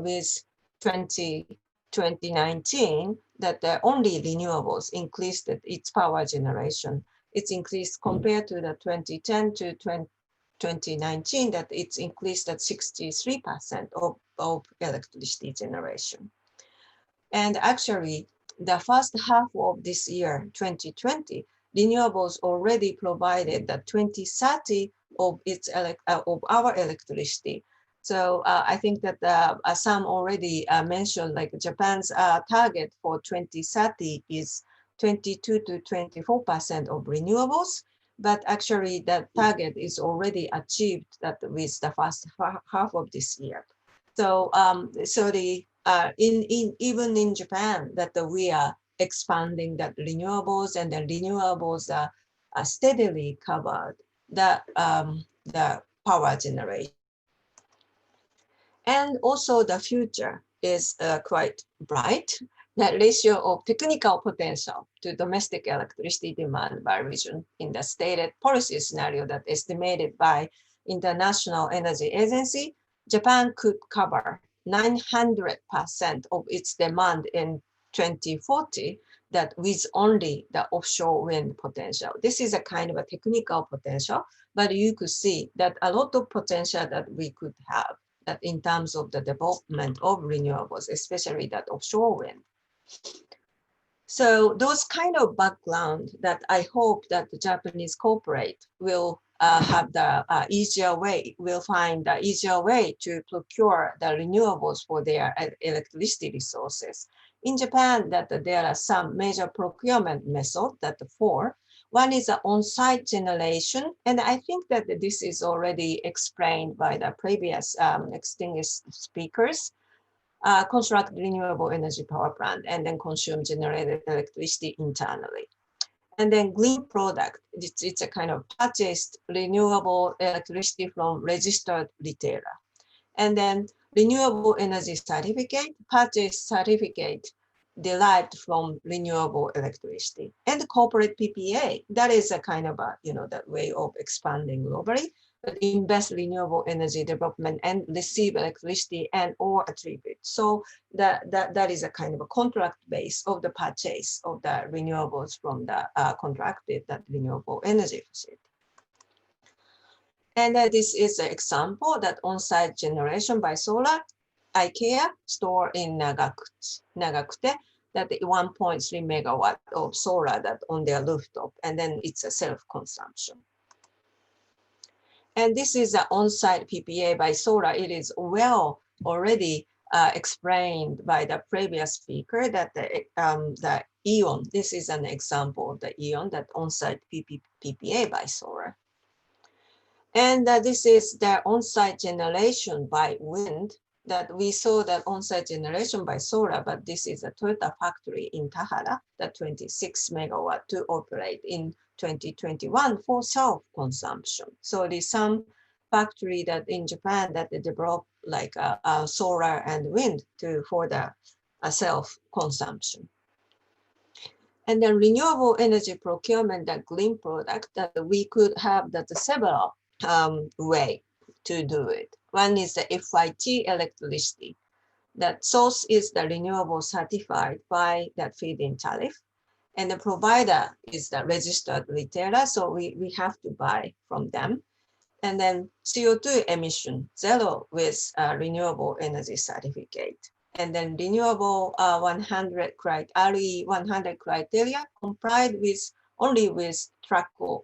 [SPEAKER 5] with 2019, that the only renewables increased its power generation. It's increased compared to the 2010 to 2019, that it's increased at 63% of electricity generation. And actually, the first half of this year, 2020, renewables already provided the 2030 of of our electricity. So I think that some already mentioned, like Japan's target for 2030 is 22 to 24% of renewables, but actually that target is already achieved that with the first half of this year. So even in Japan, that we are expanding that renewables, and the renewables are steadily covered the power generation. And also the future is quite bright. The ratio of technical potential to domestic electricity demand by region in the stated policy scenario that estimated by International Energy Agency, Japan could cover 900% of its demand in 2040, that with only the offshore wind potential. This is a kind of a technical potential, but you could see that a lot of potential that we could have, that in terms of the development of renewables, especially that offshore wind. So those kind of background that I hope that the Japanese corporate will have the easier way, will find the easier way to procure the renewables for their electricity resources. In Japan, that there are some major procurement methods that four. One is an on-site generation, and I think that this is already explained by the previous extinguished speakers. Construct renewable energy power plant and then consume generated electricity internally. And then green product, it's a kind of purchased renewable electricity from registered retailer. And then renewable energy certificate, purchase certificate derived from renewable electricity. And corporate PPA, that is a kind of a, that way of expanding globally, but invest renewable energy development and receive electricity and or attribute. So that is a kind of a contract base of the purchase of the renewables from the contracted that renewable energy facility. And this is an example that on-site generation by solar, IKEA store in Nagakute, that 1.3 megawatt of solar that on their rooftop, and then it's a self-consumption. And this is an on-site PPA by solar. It is well already explained by the previous speaker that the Eon, this is an example of the Eon, that on-site PPA by solar. And this is the on-site generation by wind, that we saw that on-site generation by solar, but this is a Toyota factory in Tahara, that 26 megawatt to operate in 2021 for self-consumption. So there's some factory that in Japan that they develop like solar and wind for the self-consumption. And then renewable energy procurement, that green product, that we could have that several way to do it. One is the FIT electricity. That source is the renewable certified by that feed-in tariff. And the provider is the registered retailer, so we have to buy from them. And then CO2 emission, zero with renewable energy certificate. And then renewable 100 RE 100 criteria complied with only with trackable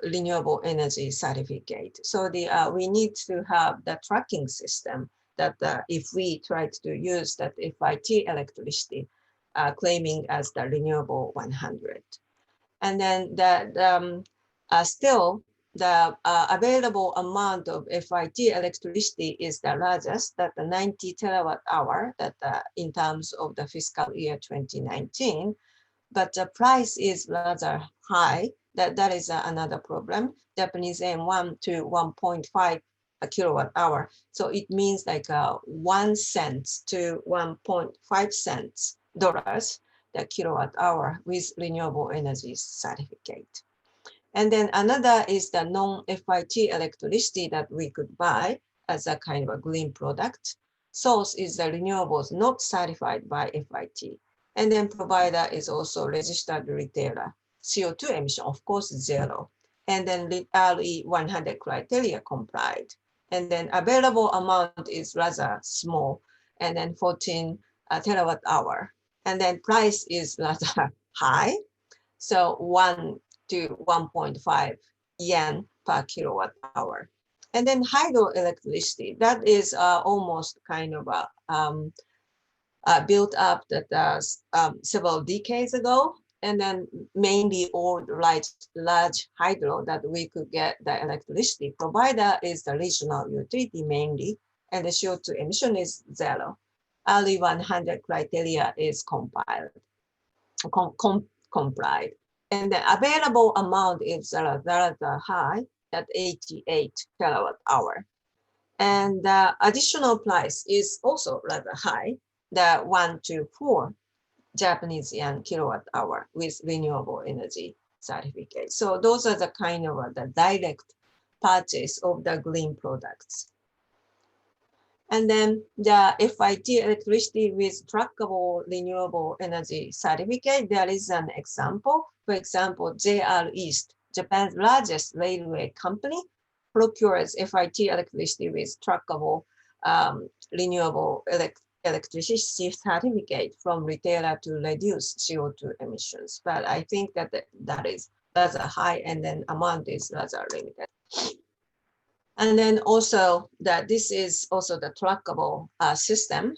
[SPEAKER 5] renewable energy certificate. So we need to have the tracking system that if we try to use that FIT electricity, claiming as the renewable 100. And then still the available amount of FIT electricity is the largest, that the 90 terawatt hour, that in terms of the fiscal year 2019, but the price is rather high. That is another problem. Japanese yen 1 to 1.5 a kilowatt hour. So it means like 1 cent to 1.5 cents dollars the kilowatt hour with renewable energy certificate. And then another is the non-FIT electricity that we could buy as a kind of a green product. Source is the renewables not certified by FIT. And then provider is also registered retailer. CO2 emission, of course, zero. and then RE 100 criteria complied. And then available amount is rather small, and then 14 terawatt hour. And then price is rather high, so 1 to 1.5 yen per kilowatt hour. And then hydroelectricity, that is almost kind of built up that several decades ago. And then mainly all large hydro that we could get the electricity provider is the regional utility mainly, and the CO2 emission is zero. RE 100 criteria is complied. And the available amount is rather high at 88 terawatt hour. And the additional price is also rather high, the 1 to 4 Japanese yen kilowatt hour with renewable energy certificate. So those are the kind of the direct purchase of the green products. And then the FIT electricity with trackable renewable energy certificate, there is an example. For example, JR East, Japan's largest railway company, procures FIT electricity with trackable renewable electricity certificate from retailer to reduce CO2 emissions. But I think that that is rather high, and then amount is rather limited. And then also that this is also the trackable system,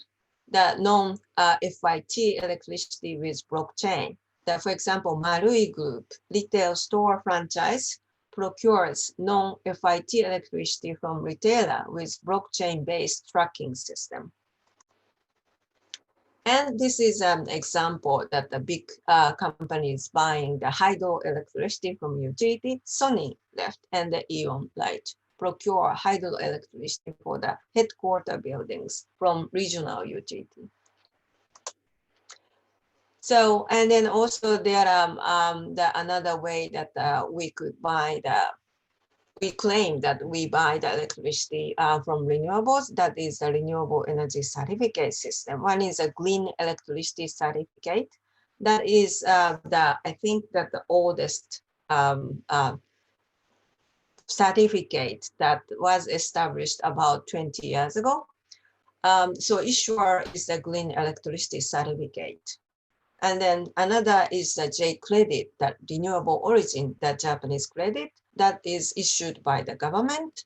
[SPEAKER 5] the non-FIT electricity with blockchain. That, for example, Marui Group, retail store franchise, procures non-FIT electricity from retailer with blockchain-based tracking system. And this is an example that the big companies buying the hydroelectricity from utility, Sony left, and the Eon right, procure hydroelectricity for the headquarter buildings from regional utility. So, and then also there another way that we could buy we claim that we buy the electricity from renewables. That is the renewable energy certificate system. One is a green electricity certificate. That is I think that the oldest certificate that was established about 20 years ago. So issuer is the green electricity certificate. And then another is the J credit, that renewable origin, that Japanese credit that is issued by the government.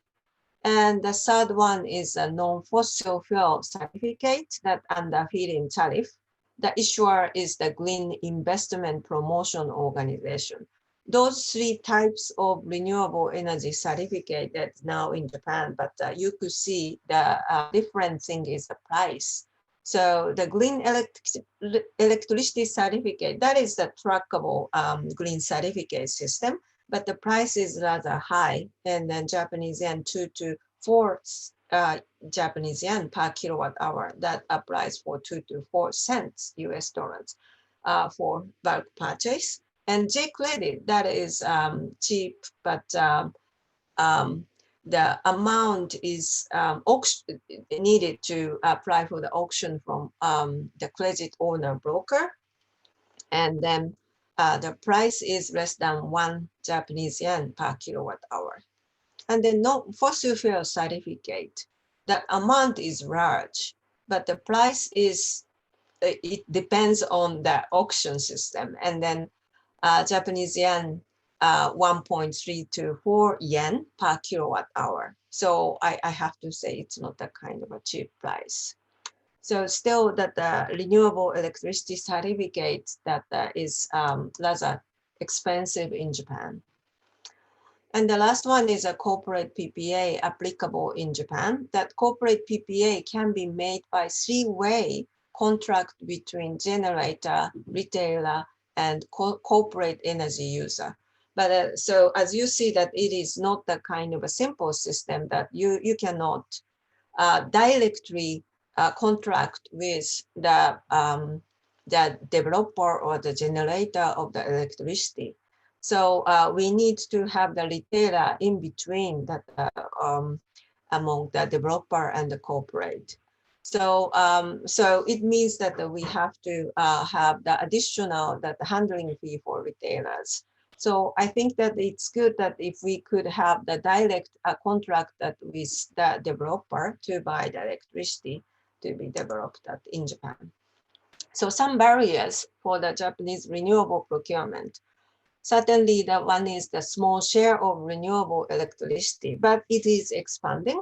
[SPEAKER 5] And the third one is a non-fossil fuel certificate that under feed-in tariff. The issuer is the Green Investment Promotion Organization. Those three types of renewable energy certificate that's now in Japan, but you could see the different thing is the price. So the green electricity certificate, that is the trackable green certificate system, but the price is rather high, and then Japanese yen 2 to 4 Japanese yen per kilowatt hour. That applies for 2 to 4 cents US dollars for bulk purchase. And J credit, that is cheap, but the amount is needed to apply for the auction from the credit owner broker. And then the price is less than 1 Japanese yen per kilowatt hour. And then no fossil fuel certificate, the amount is large, but the price is, it depends on the auction system. And then Japanese yen 1.3 to 4 yen per kilowatt hour. So I have to say it's not a kind of a cheap price. So still that the renewable electricity certificate that is rather expensive in Japan. And the last one is a corporate PPA applicable in Japan. That corporate PPA can be made by three-way contract between generator, retailer, and corporate energy user. But so as you see that it is not the kind of a simple system that you cannot directly contract with the developer or the generator of the electricity. So we need to have the retailer in between that among the developer and the corporate. So so it means that we have to have the additional handling fee for retailers So I think that it's good that if we could have the direct contract that with the developer to buy the electricity to be developed in Japan. So some barriers for the Japanese renewable procurement. Certainly the one is the small share of renewable electricity, but it is expanding.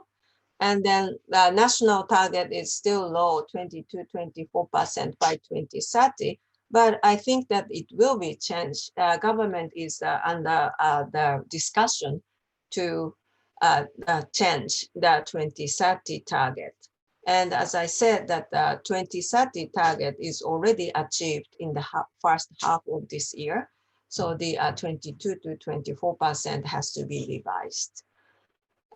[SPEAKER 5] And then the national target is still low, 22-24% by 2030. But I think that it will be changed. Government is under the discussion to change the 2030 target. And as I said, that the 2030 target is already achieved in the first half of this year. So the 22-24% has to be revised.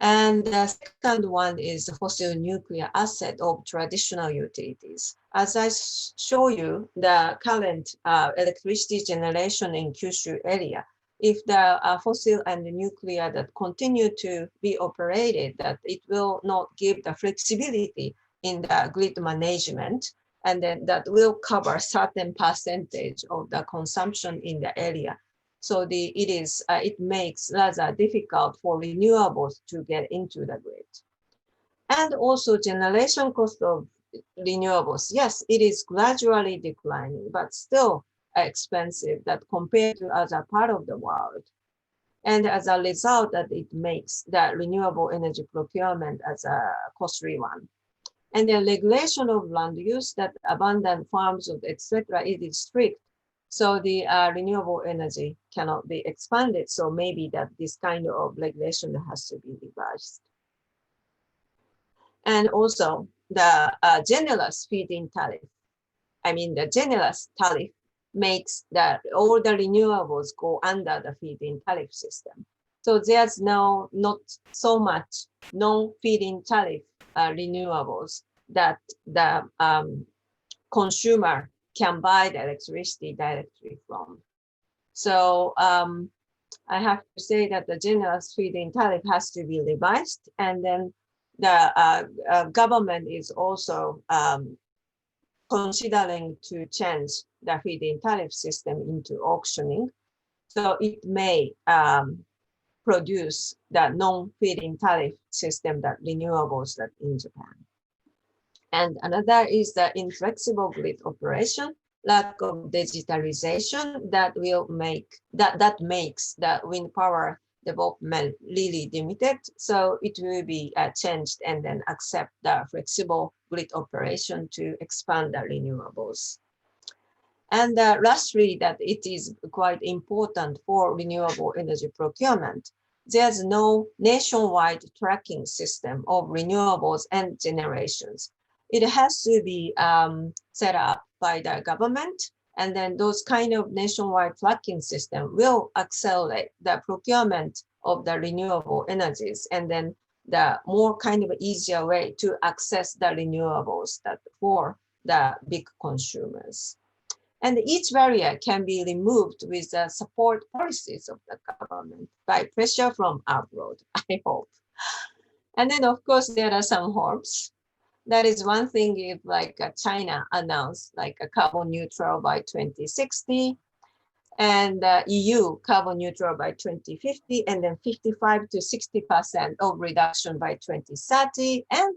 [SPEAKER 5] And the second one is the fossil nuclear asset of traditional utilities. As I show you, the current electricity generation in Kyushu area, if the fossil and the nuclear that continue to be operated, that it will not give the flexibility in the grid management, and then that will cover certain percentage of the consumption in the area. So it makes rather difficult for renewables to get into the grid. And also generation cost of renewables. Yes, it is gradually declining, but still expensive that compared to other part of the world. And as a result, that it makes the renewable energy procurement as a costly one. And the regulation of land use, that abundant farms, etc., it is strict. So the renewable energy cannot be expanded. So maybe that this kind of regulation has to be revised. And also the generous feed-in tariff. I mean, the generous tariff makes that all the renewables go under the feed-in tariff system. So there's now not so much non-feed-in tariff renewables that the consumer can buy the electricity directly from. So I have to say that the generous feed-in tariff has to be revised, and then the government is also considering to change the feed-in tariff system into auctioning. So it may produce the non-feed-in tariff system that renewables that in Japan. And another is the inflexible grid operation, lack of digitalization that will make that makes the wind power development really limited. So it will be changed and then accept the flexible grid operation to expand the renewables. And lastly, that it is quite important for renewable energy procurement. There's no nationwide tracking system of renewables and generations. It has to be set up by the government, and then those kind of nationwide tracking system will accelerate the procurement of the renewable energies, and then the more kind of easier way to access the renewables that for the big consumers. And each barrier can be removed with the support policies of the government by pressure from abroad, I hope. And then of course, there are some hopes. That is one thing if like China announced like a carbon neutral by 2060, and EU carbon neutral by 2050, and then 55 to 60% of reduction by 2030. And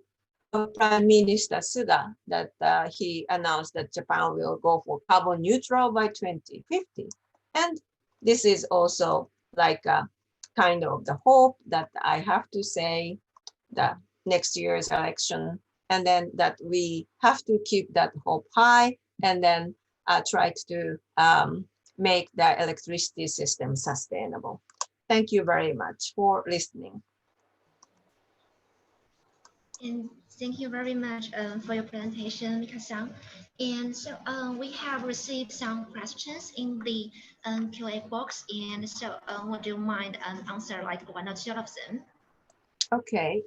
[SPEAKER 5] Prime Minister Suga that he announced that Japan will go for carbon neutral by 2050. And this is also like a kind of the hope that I have to say that next year's election, and then that we have to keep that hope high, and then try to make the electricity system sustainable. Thank you very much for listening.
[SPEAKER 1] And thank you very much for your presentation, Mika-san. And so we have received some questions in the Q&A box, and so would you mind answer like one or two of them?
[SPEAKER 5] Okay.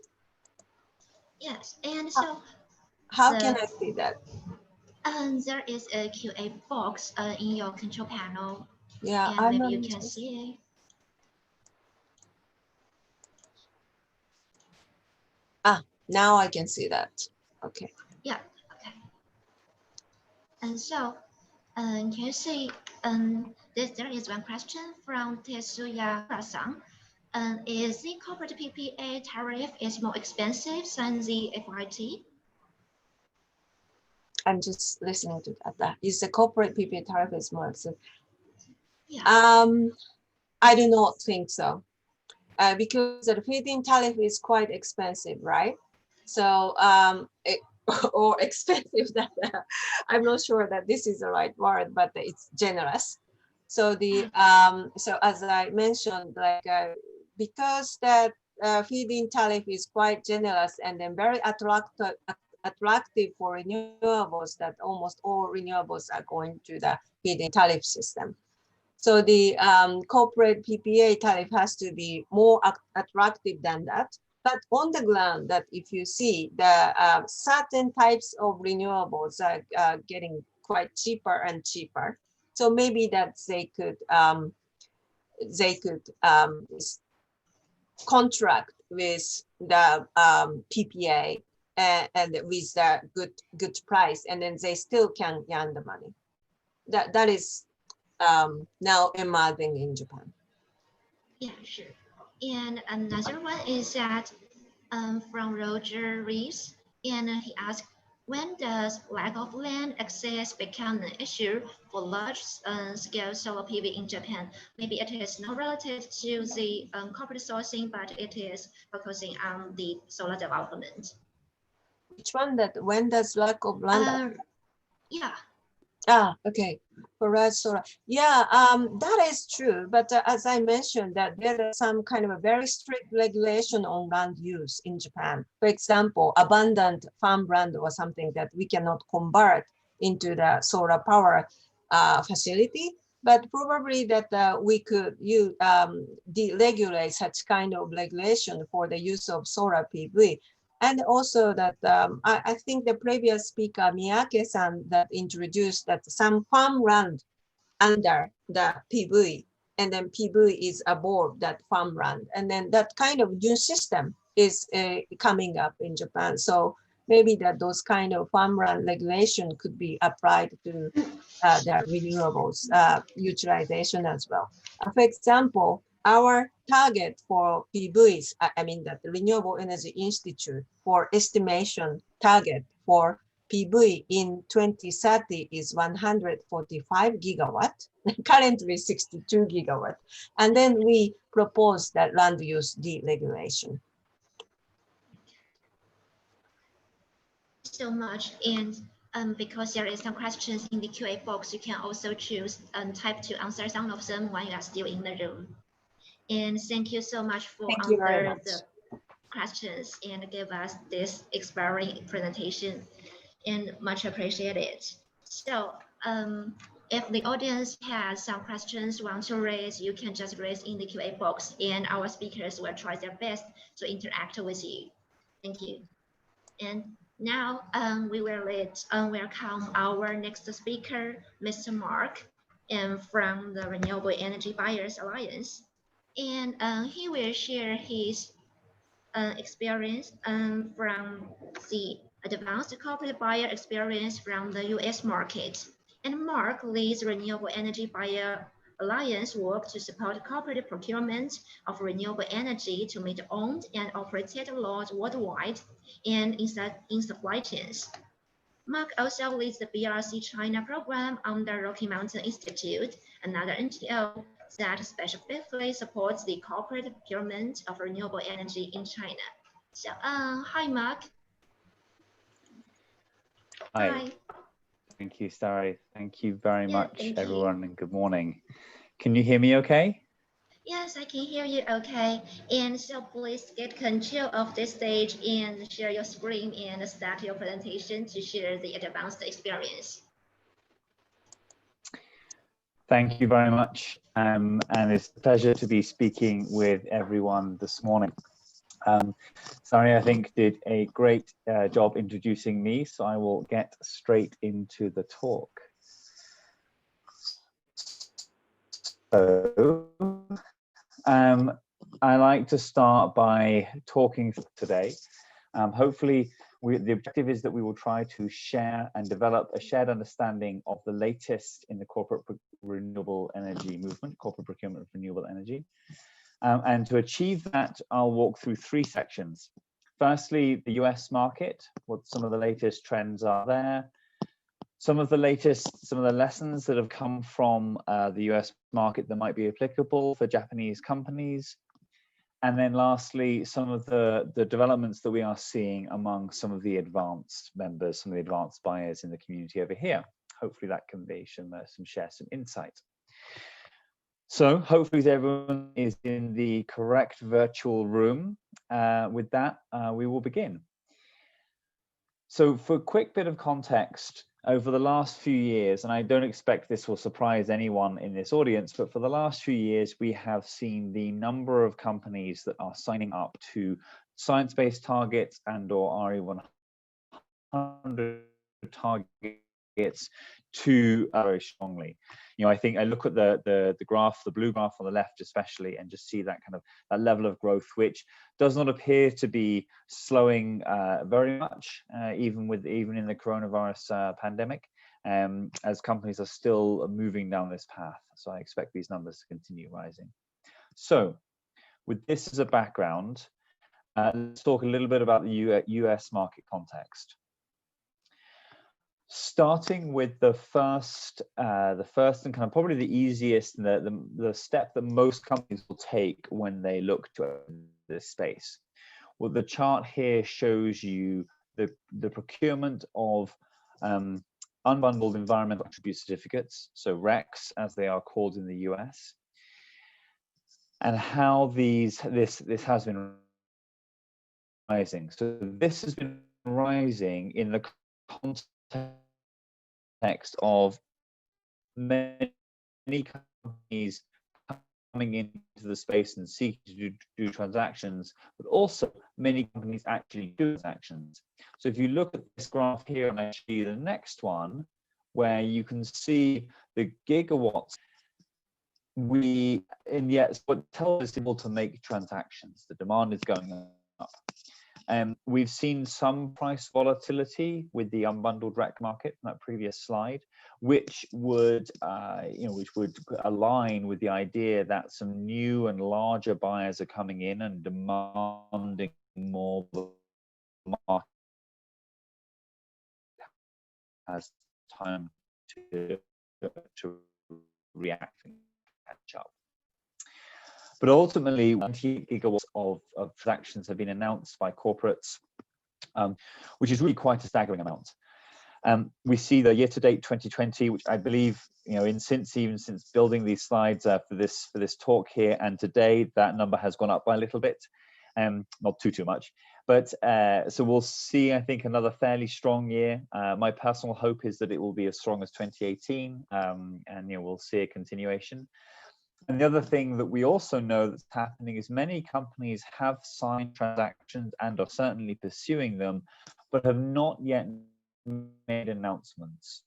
[SPEAKER 1] Yes, and so
[SPEAKER 5] how can I see that?
[SPEAKER 1] There is a Q&A box in your control panel.
[SPEAKER 5] Yeah,
[SPEAKER 1] and maybe you can see it.
[SPEAKER 5] Now I can see that. Okay.
[SPEAKER 1] Yeah. Okay. And so, can you see the There is one question from Tetsuya Kura-san. Is the corporate PPA tariff is more expensive than the FIT?
[SPEAKER 5] I'm just listening to that. Is the corporate PPA tariff is more expensive?
[SPEAKER 1] Yeah.
[SPEAKER 5] I do not think so. Because the feed-in tariff is quite expensive, right? So or expensive that I'm not sure that this is the right word, but it's generous. So the so as I mentioned, like because that feed-in tariff is quite generous and then very attractive for renewables, that almost all renewables are going to the feed-in tariff system. So the corporate PPA tariff has to be more attractive than that. But on the ground, that if you see the certain types of renewables are getting quite cheaper and cheaper. So maybe that they could contract with the PPA and with the good price, and then they still can earn the money. That is now emerging in Japan.
[SPEAKER 1] Yeah, sure. And another one is that from Roger Rees, and he asked, when does lack of land access become an issue for large scale solar PV in Japan? Maybe it is not related to the corporate sourcing, but it is focusing on the solar development.
[SPEAKER 5] Which one? That when does lack of land?
[SPEAKER 1] Yeah.
[SPEAKER 5] Okay. For large solar, yeah, that is true. But as I mentioned, that there is some kind of a very strict regulation on land use in Japan. For example, abundant farmland or something that we cannot convert into the solar power facility. But probably that we could deregulate such kind of regulation for the use of solar PV. And also that I think the previous speaker, Miyake-san, that introduced that some farmland under the PV, and then PV is above that farmland. And then that kind of new system is coming up in Japan. So maybe that those kind of farmland regulation could be applied to the renewables utilization as well. For example, our target for PVs, I mean that the Renewable Energy Institute for estimation target for PV in 2030 is 145 gigawatt, currently 62 gigawatt. And then we propose that land use deregulation.
[SPEAKER 1] So much. And because there is some questions in the QA box, you can also choose type to answer some of them when you are still in the room. And thank you so much for answering the questions and give us this inspiring presentation, and much appreciated. So if the audience has some questions want to raise, you can just raise in the QA box, and our speakers will try their best to interact with you. Thank you. And now we will welcome our next speaker, Mr. Mark, from the Renewable Energy Buyers Alliance. And he will share his experience from the advanced corporate buyer experience from the US market. And Mark leads Renewable Energy Buyer Alliance work to support corporate procurement of renewable energy to meet owned and operated laws worldwide and in supply chains. Mark also leads the BRC China program under Rocky Mountain Institute, another NGO that specifically supports the corporate procurement of renewable energy in China. So, hi, Mark.
[SPEAKER 6] Hi. Thank you, Starry. Thank you very much, everyone, and good morning. Can you hear me okay?
[SPEAKER 1] Yes, I can hear you okay. And so please get control of this stage and share your screen and start your presentation to share the advanced experience.
[SPEAKER 6] Thank you very much. And it's a pleasure to be speaking with everyone this morning. Sorry, I think did a great job introducing me, so I will get straight into the talk. So, I like to start by talking today. Hopefully The objective is that we will try to share and develop a shared understanding of the latest in the corporate renewable energy movement, corporate procurement of renewable energy. And to achieve that, I'll walk through 3 sections. Firstly, the US market, what some of the latest trends are there. Some of the lessons that have come from the US market that might be applicable for Japanese companies. And then lastly, some of the developments that we are seeing among some of the advanced members, some of the advanced buyers in the community over here. Hopefully that can be share some insight. So hopefully everyone is in the correct virtual room. With that, we will begin. So for a quick bit of context, over the last few years, and I don't expect this will surprise anyone in this audience, but for the last few years, we have seen the number of companies that are signing up to science-based targets and or RE100 targets to very strongly. You know, I think I look at the graph, the blue graph on the left especially, and just see that kind of that level of growth, which does not appear to be slowing very much, even in the coronavirus pandemic, as companies are still moving down this path. So I expect these numbers to continue rising. So with this as a background, let's talk a little bit about the US market context. Starting with the first and kind of probably the easiest, the step that most companies will take when they look to this space. Well, the chart here shows you the procurement of unbundled environmental attribute certificates, so RECs as they are called in the US, and how this has been rising. So this has been rising in the context of many companies coming into the space and seeking to do transactions, but also many companies actually do transactions. So if you look at this graph here, and actually the next one, where you can see the gigawatts, what tells us able to make transactions, the demand is going up. We've seen some price volatility with the unbundled REC market from that previous slide, which would align with the idea that some new and larger buyers are coming in and demanding more market as time to react and catch up. But ultimately, 20 gigawatts of transactions have been announced by corporates, which is really quite a staggering amount. We see the year-to-date 2020, which I believe, since building these slides for this talk here and today, that number has gone up by a little bit, not too much. But so we'll see, I think, another fairly strong year. My personal hope is that it will be as strong as 2018, and we'll see a continuation. And the other thing that we also know that's happening is many companies have signed transactions and are certainly pursuing them, but have not yet made announcements.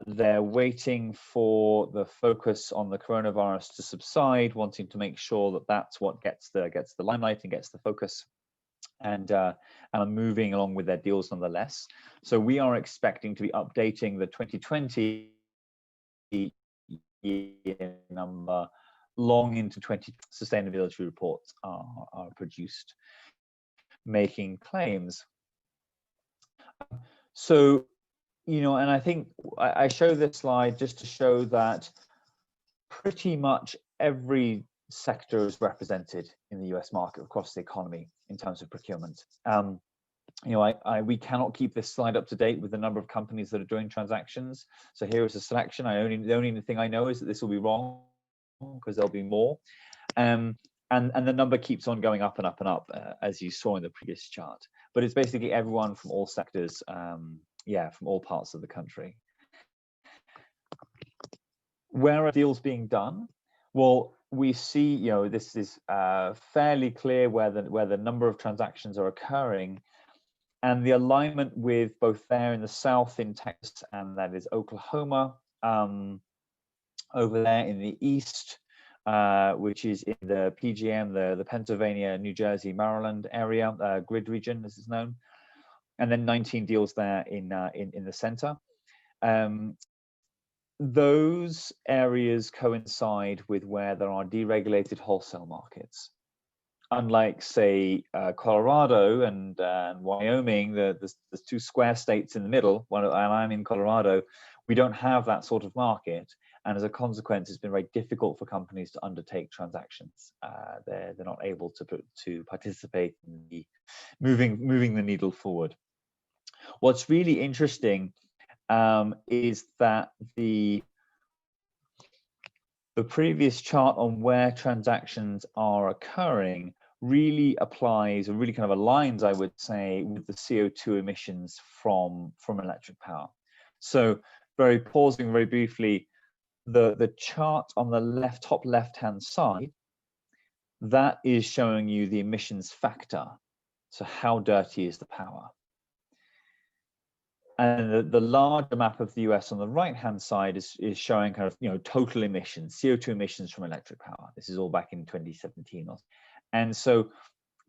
[SPEAKER 6] They're waiting for the focus on the coronavirus to subside, wanting to make sure that that's what gets the limelight and gets the focus, and are moving along with their deals nonetheless. So we are expecting to be updating the 2020 year number long into 2020. Sustainability reports are produced making claims. So, and I think I show this slide just to show that pretty much every sector is represented in the US market across the economy in terms of procurement. We cannot keep this slide up to date with the number of companies that are doing transactions. So here is a selection. The only thing I know is that this will be wrong because there'll be more. And the number keeps on going up and up and up, as you saw in the previous chart. But it's basically everyone from all sectors, from all parts of the country. Where are deals being done? Well, we see, this is fairly clear where the number of transactions are occurring. And the alignment with both there in the south in Texas, and that is Oklahoma, over there in the east, which is in the PJM, the Pennsylvania, New Jersey, Maryland area, grid region as it's known, and then 19 deals there in the center. Those areas coincide with where there are deregulated wholesale markets. Unlike, say, Colorado and Wyoming, there's two square states in the middle, and I'm in Colorado, we don't have that sort of market. And as a consequence, it's been very difficult for companies to undertake transactions. They're not able to participate in the moving the needle forward. What's really interesting is that the previous chart on where transactions are occurring really applies, or really kind of aligns, I would say, with the CO2 emissions from electric power. So pausing very briefly, the chart on the top left-hand side, that is showing you the emissions factor. So how dirty is the power? And the larger map of the US on the right-hand side is showing kind of, total emissions, CO2 emissions from electric power. This is all back in 2017. And so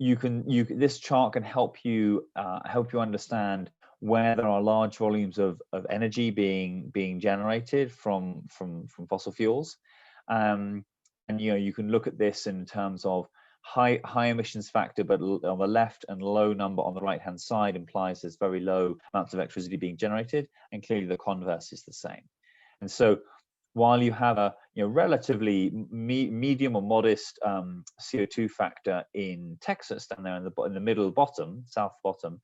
[SPEAKER 6] this chart can help you understand where there are large volumes of energy being generated from fossil fuels. And you can look at this in terms of high emissions factor, but on the left, and low number on the right hand side implies there's very low amounts of electricity being generated, and clearly the converse is the same. And so while you have a relatively medium or modest CO2 factor in Texas, down there in the middle bottom, south bottom,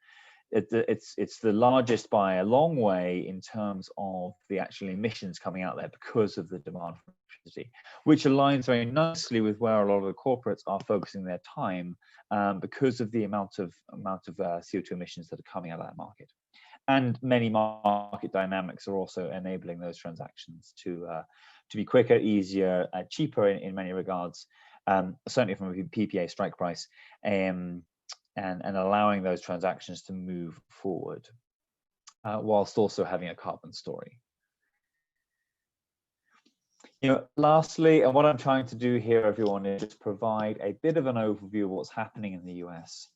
[SPEAKER 6] it's the largest by a long way in terms of the actual emissions coming out there because of the demand for electricity, which aligns very nicely with where a lot of the corporates are focusing their time because of the amount of CO2 emissions that are coming out of that market. And many market dynamics are also enabling those transactions to be quicker, easier, cheaper in many regards, certainly from a PPA strike price, and allowing those transactions to move forward, whilst also having a carbon story. Lastly, and what I'm trying to do here, everyone, is just provide a bit of an overview of what's happening in the US.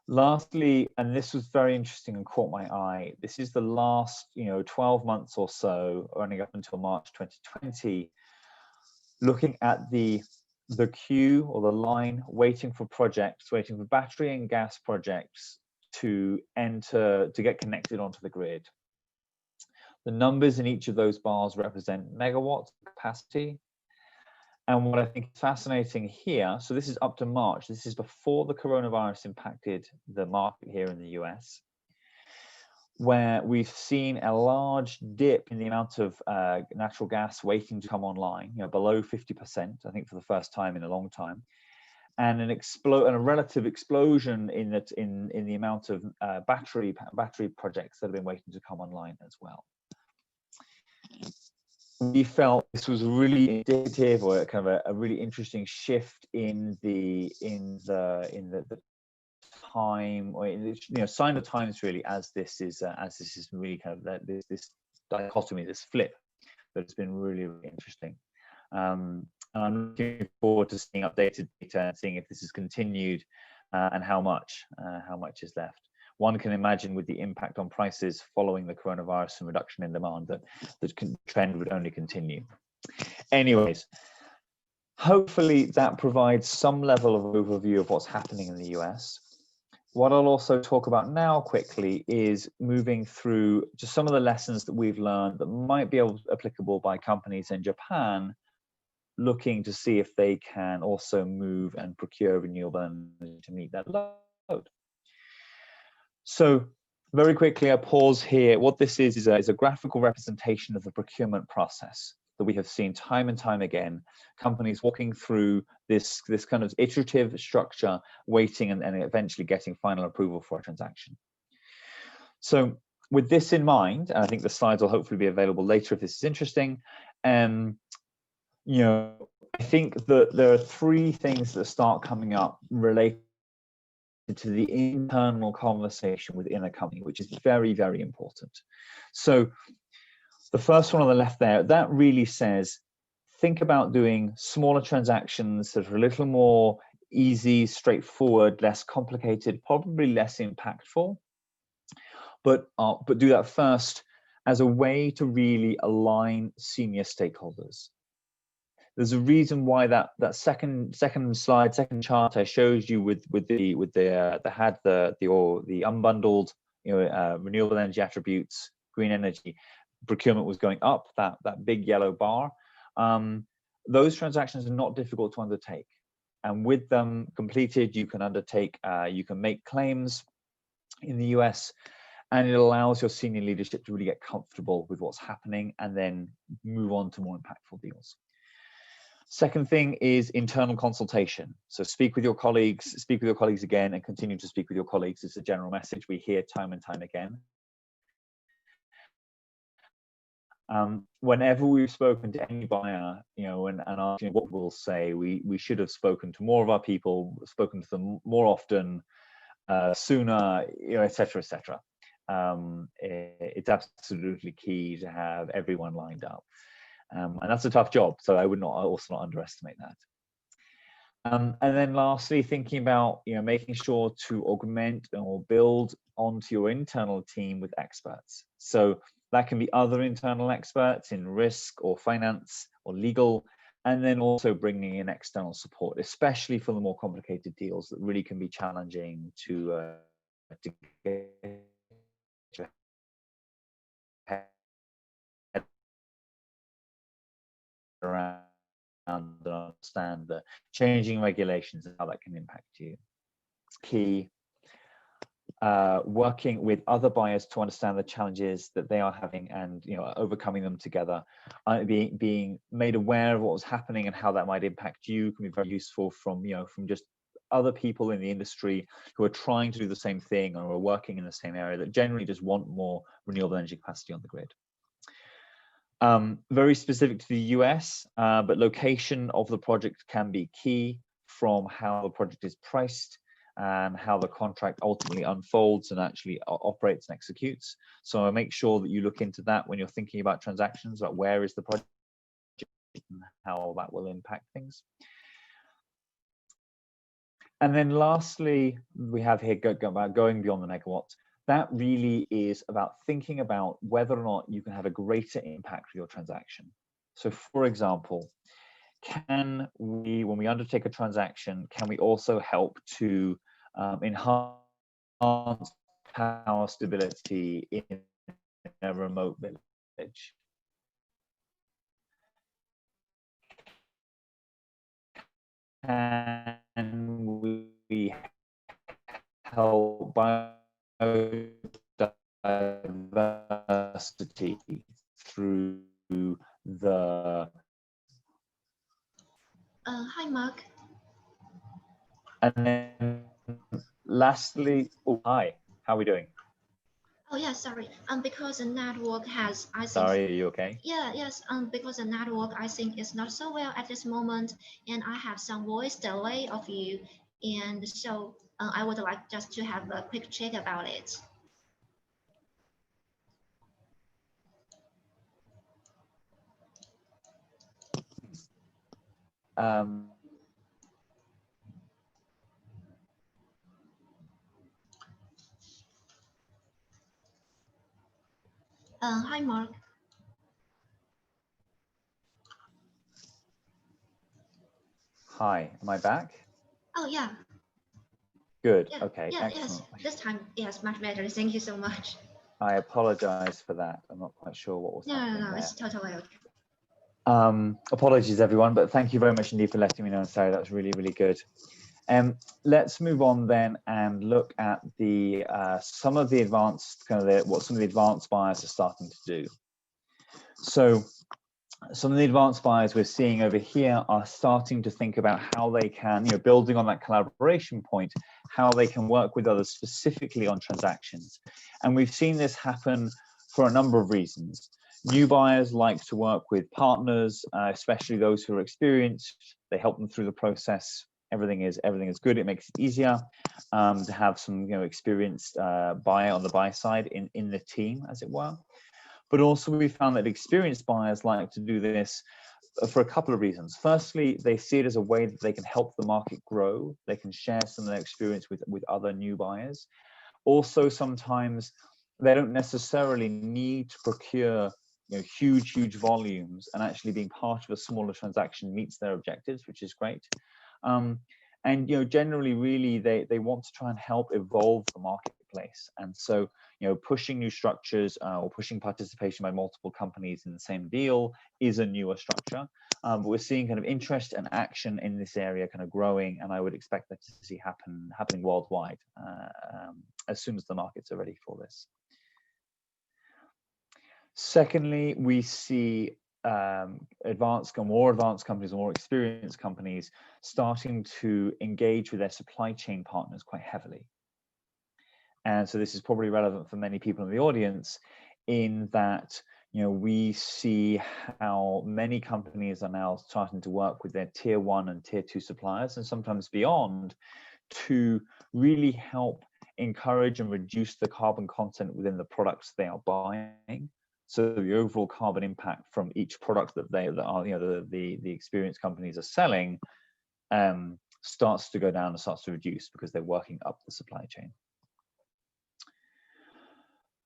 [SPEAKER 6] Lastly, and this was very interesting and caught my eye, this is the last 12 months or so, running up until March 2020, looking at the queue or the line waiting for battery and gas projects to get connected onto the grid. The numbers in each of those bars represent megawatts capacity. And what I think is fascinating here, so this is up to March, this is before the coronavirus impacted the market here in the US, where we've seen a large dip in the amount of natural gas waiting to come online, below 50%, I think for the first time in a long time, and a relative explosion in the amount of battery projects that have been waiting to come online as well. We felt this was really indicative, or kind of a really interesting shift in the time, or sign of times, really, as this is really kind of this dichotomy, this flip, that's been really, really interesting. And I'm looking forward to seeing updated data and seeing if this has continued and how much is left. One can imagine, with the impact on prices following the coronavirus and reduction in demand, that the trend would only continue. Anyways, hopefully that provides some level of overview of what's happening in the US. What I'll also talk about now quickly is moving through just some of the lessons that we've learned that might be applicable by companies in Japan looking to see if they can also move and procure renewable energy to meet that load. So very quickly, I pause here. What this is a graphical representation of the procurement process that we have seen time and time again, companies walking through this kind of iterative structure, waiting and eventually getting final approval for a transaction. So with this in mind, and I think the slides will hopefully be available later if this is interesting, I think that there are three things that start coming up related to the internal conversation within a company, which is very, very important. So the first one on the left there, that really says, think about doing smaller transactions that are a little more easy, straightforward, less complicated, probably less impactful. But do that first as a way to really align senior stakeholders. There's a reason why that second slide, second chart I showed you with the unbundled, renewable energy attributes, green energy procurement was going up, that big yellow bar. Those transactions are not difficult to undertake, and with them completed, you can undertake, you can make claims in the US, and it allows your senior leadership to really get comfortable with what's happening and then move on to more impactful deals. Second thing is internal consultation. So speak with your colleagues again, and continue to speak with your colleagues. It's a general message we hear time and time again. Whenever we've spoken to any buyer, and asked what we'll say, we should have spoken to more of our people, spoken to them more often, sooner, etc., etc. It's absolutely key to have everyone lined up, and that's a tough job. So I would also not underestimate that. And then lastly, thinking about making sure to augment or build onto your internal team with experts. So that can be other internal experts in risk or finance or legal, and then also bringing in external support, especially for the more complicated deals that really can be challenging to get your head around and understand the changing regulations and how that can impact you. It's key. Working with other buyers to understand the challenges that they are having and overcoming them together. Being made aware of what was happening and how that might impact you can be very useful from just other people in the industry who are trying to do the same thing or are working in the same area that generally just want more renewable energy capacity on the grid. Very specific to the US, but location of the project can be key, from how the project is priced and how the contract ultimately unfolds and actually operates and executes. So make sure that you look into that when you're thinking about transactions, like where is the project and how that will impact things. And then lastly, we have here about going beyond the megawatt. That really is about thinking about whether or not you can have a greater impact with your transaction. So for example, can we, when we undertake a transaction, can we also help to enhance power stability in a remote village? Can we help biodiversity through the...
[SPEAKER 1] Hi, Mark.
[SPEAKER 6] And then lastly, hi, how are we doing?
[SPEAKER 1] Oh yeah, sorry. Because the network has, I think.
[SPEAKER 6] Sorry, are you okay?
[SPEAKER 1] Yeah, yes. Because the network, I think, is not so well at this moment, and I have some voice delay of you, and so I would like just to have a quick check about it. Hi, Mark.
[SPEAKER 6] Hi, am I back?
[SPEAKER 1] Oh yeah.
[SPEAKER 6] Good.
[SPEAKER 1] Yeah,
[SPEAKER 6] Okay.
[SPEAKER 1] yeah,
[SPEAKER 6] Excellent.
[SPEAKER 1] yes. This time, yes, much better. Thank you so much.
[SPEAKER 6] I apologize for that. I'm not quite sure what was happening
[SPEAKER 1] No,
[SPEAKER 6] there.
[SPEAKER 1] it's totally okay.
[SPEAKER 6] Apologies, everyone, but thank you very much indeed for letting me know. Sorry, that was really, really good. Let's move on then and look at the some of the advanced what some of the advanced buyers are starting to do. So some of the advanced buyers we're seeing over here are starting to think about how they can, building on that collaboration point, how they can work with others specifically on transactions. And we've seen this happen for a number of reasons. New buyers like to work with partners, especially those who are experienced. They help them through the process. Everything is good. It makes it easier to have some experienced buyer on the buy side in the team, as it were. But also we found that experienced buyers like to do this for a couple of reasons. Firstly, they see it as a way that they can help the market grow. They can share some of their experience with other new buyers. Also, sometimes they don't necessarily need to procure huge volumes, and actually being part of a smaller transaction meets their objectives, which is great. And generally, really, they want to try and help evolve the marketplace. And so, pushing new structures or pushing participation by multiple companies in the same deal is a newer structure. But we're seeing kind of interest and action in this area kind of growing, and I would expect that to see happening worldwide as soon as the markets are ready for this. Secondly, we see more advanced companies, more experienced companies starting to engage with their supply chain partners quite heavily. And so this is probably relevant for many people in the audience, in that we see how many companies are now starting to work with their tier 1 and tier 2 suppliers, and sometimes beyond, to really help encourage and reduce the carbon content within the products they are buying. So the overall carbon impact from each product that the experienced companies are selling starts to go down and starts to reduce, because they're working up the supply chain.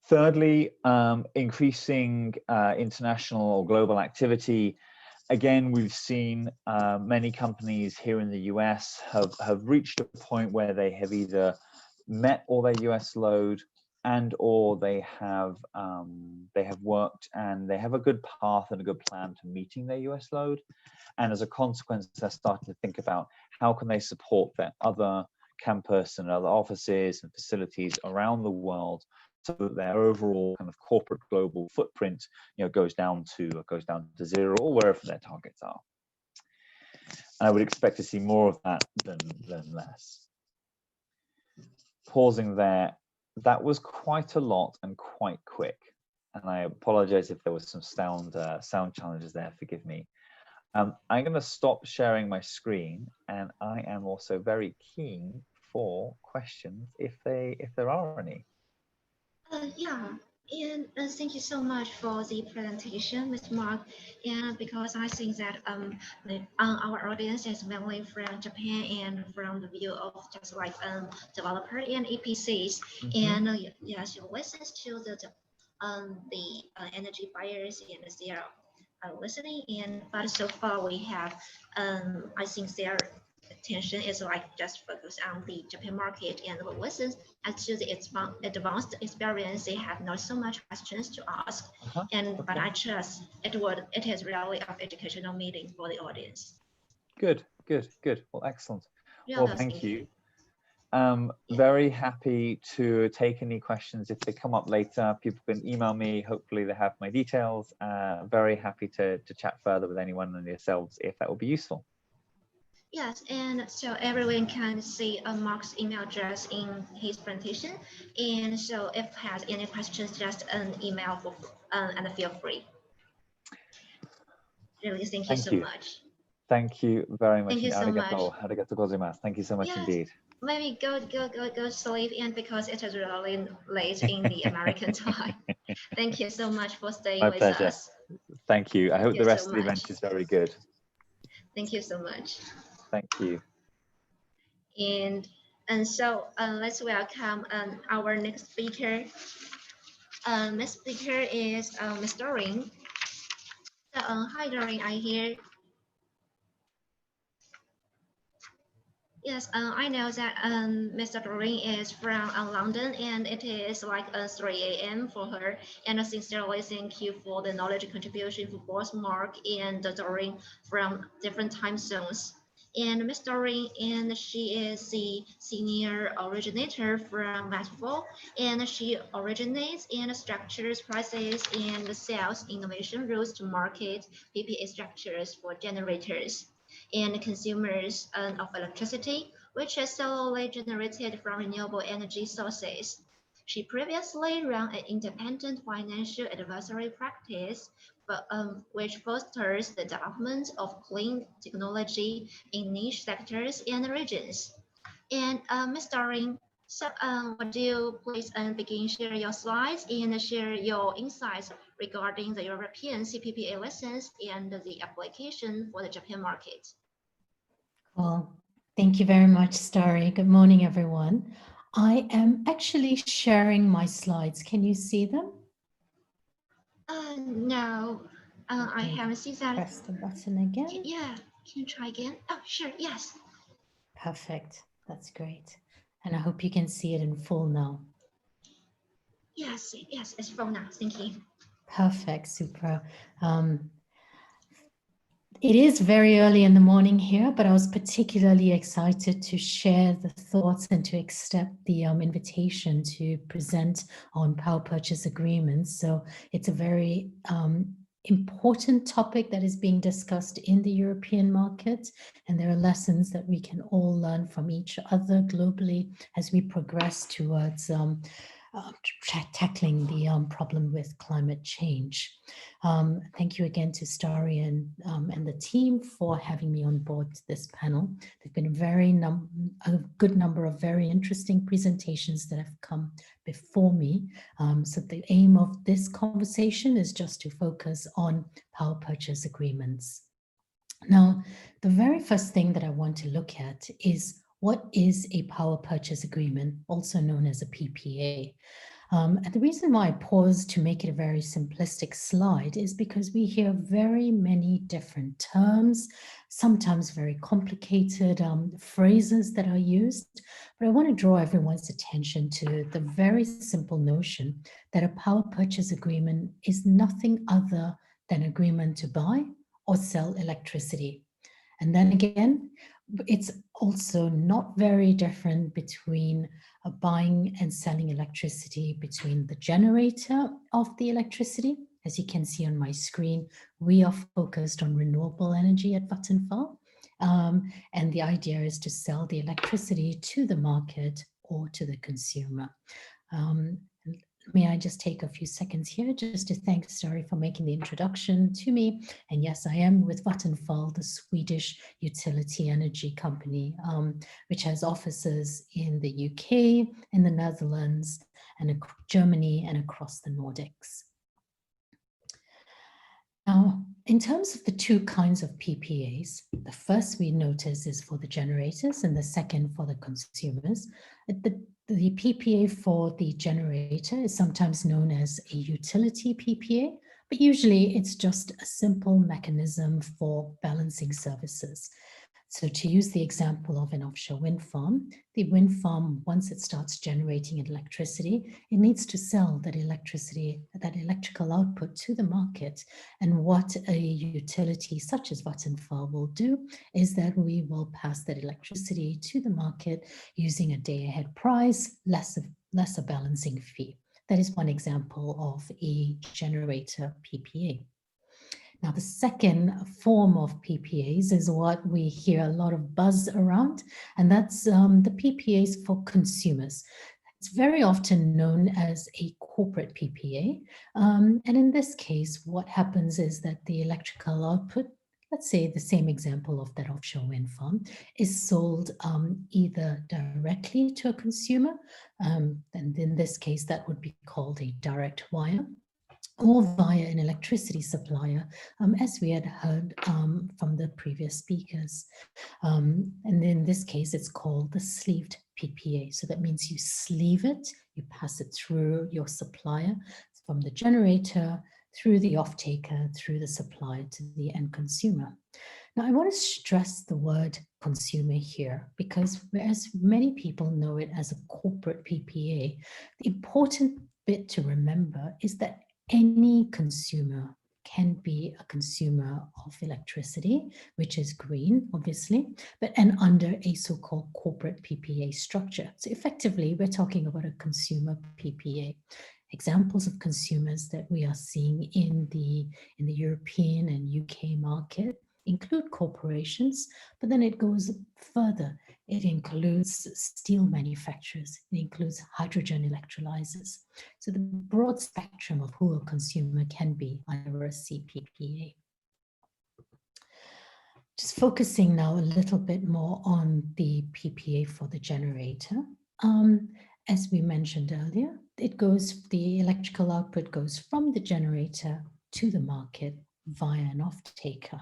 [SPEAKER 6] Thirdly, increasing international or global activity. Again, we've seen many companies here in the US have reached a point where they have either met all their US load, and or they have worked and they have a good path and a good plan to meeting their US load. And as a consequence, they're starting to think about how can they support their other campus and other offices and facilities around the world, so that their overall kind of corporate global footprint goes down to zero, or wherever their targets are. And I would expect to see more of that than less. Pausing there, that was quite a lot and quite quick, and I apologize if there was some sound challenges there, forgive me. I'm going to stop sharing my screen, and I am also very keen for questions if there are any.
[SPEAKER 1] Yeah, and thank you so much for the presentation, Mr. Mark. And because I think that our audience is mainly from Japan and from the view of just like developer and EPCs, and yes, you listen to the energy buyers, and they are listening. And but so far we have I think their attention is like just focused on the Japan market, and listen to the advanced experience. They have not so much questions to ask, but I trust it is really of educational meeting for the audience.
[SPEAKER 6] Good. Well, excellent.
[SPEAKER 1] Yeah,
[SPEAKER 6] well, thank you. Very happy to take any questions if they come up later. People can email me. Hopefully they have my details. Very happy to chat further with anyone and yourselves if that would be useful.
[SPEAKER 1] Yes, and so everyone can see Mark's email address in his presentation. And so if has any questions, just an email and feel free. Really, thank you so much.
[SPEAKER 6] Thank you very much.
[SPEAKER 1] Thank you so much.
[SPEAKER 6] Arigatou gozaimasu. Thank you so much indeed.
[SPEAKER 1] Maybe go sleep, and because it is really late in the American time. Thank you so much for staying with us.
[SPEAKER 6] Thank you. I hope the rest of the event is very good.
[SPEAKER 1] Thank you so much.
[SPEAKER 6] Thank you.
[SPEAKER 1] And so let's welcome our next speaker. Next speaker is Ms. Doreen. So, hi Doreen, I hear. Yes, I know that Mr. Doreen is from London, and it is like 3 a.m. for her. And sincerely thank you for the knowledge contribution for both Mark and Doreen from different time zones. And Ms. Doreen, and she is the senior originator from Mexico, and she originates and structures prices and sells innovation routes to market PPA structures for generators and consumers of electricity, which is solely generated from renewable energy sources. She previously ran an independent financial advisory practice, which fosters the development of clean technology in niche sectors and regions. And Ms. Doreen, So, would you please begin share your slides and share your insights regarding the European CPPA license and the application for the Japan market?
[SPEAKER 7] Well, thank you very much, Starry. Good morning, everyone. I am actually sharing my slides. Can you see them?
[SPEAKER 1] No, I
[SPEAKER 7] Okay,
[SPEAKER 1] haven't seen that.
[SPEAKER 7] press the button again.
[SPEAKER 1] Yeah, can you try again? Oh, sure, yes.
[SPEAKER 7] Perfect. That's great. And I hope you can see it in full now.
[SPEAKER 1] Yes, yes, it's full now. Thank you.
[SPEAKER 7] Perfect. Super. It is very early in the morning here, but I was particularly excited to share the thoughts and to accept the invitation to present on power purchase agreements. So it's a very important topic that is being discussed in the European market, and there are lessons that we can all learn from each other globally as we progress towards tackling the problem with climate change. Thank you again to Starry and the team for having me on board this panel. There've been a good number of very interesting presentations that have come before me. So the aim of this conversation is just to focus on power purchase agreements. Now, the very first thing that I want to look at is what is a power purchase agreement, also known as a PPA. And the reason why I paused to make it a very simplistic slide is because we hear very many different terms, sometimes very complicated phrases that are used. But I want to draw everyone's attention to the very simple notion that a power purchase agreement is nothing other than agreement to buy or sell electricity. And then again, it's also not very different between buying and selling electricity between the generator of the electricity. As you can see on my screen, we are focused on renewable energy at Vattenfall. And the idea is to sell the electricity to the market or to the consumer. May I just take a few seconds here just to thank Starry for making the introduction to me. And yes, I am with Vattenfall, the Swedish utility energy company, which has offices in the UK, in the Netherlands, and Germany, and across the Nordics. Now, in terms of the two kinds of PPAs, the first we notice is for the generators and the second for the consumers. The PPA for the generator is sometimes known as a utility PPA, but usually it's just a simple mechanism for balancing services. So to use the example of an offshore wind farm, the wind farm, once it starts generating electricity, it needs to sell that electricity, that electrical output to the market. And what a utility such as Vattenfall will do is that we will pass that electricity to the market using a day-ahead price, less a balancing fee. That is one example of a generator PPA. Now, the second form of PPAs is what we hear a lot of buzz around, and that's the PPAs for consumers. It's very often known as a corporate PPA. And in this case, what happens is that the electrical output, let's say the same example of that offshore wind farm, is sold either directly to a consumer, and in this case, that would be called a direct wire, or via an electricity supplier, as we had heard from the previous speakers. And in this case, it's called the sleeved PPA. So that means you sleeve it, you pass it through your supplier, from the generator, through the off-taker, through the supplier to the end consumer. Now, I want to stress the word consumer here, because whereas many people know it as a corporate PPA, the important bit to remember is that any consumer can be a consumer of electricity, which is green, obviously, and under a so-called corporate PPA structure. So effectively, we're talking about a consumer PPA. Examples of consumers that we are seeing in the European and UK market include corporations, but then it goes further. It includes steel manufacturers, it includes hydrogen electrolyzers. So the broad spectrum of who a consumer can be under a CPPA. Just focusing now a little bit more on the PPA for the generator. As we mentioned earlier, the electrical output goes from the generator to the market via an off-taker.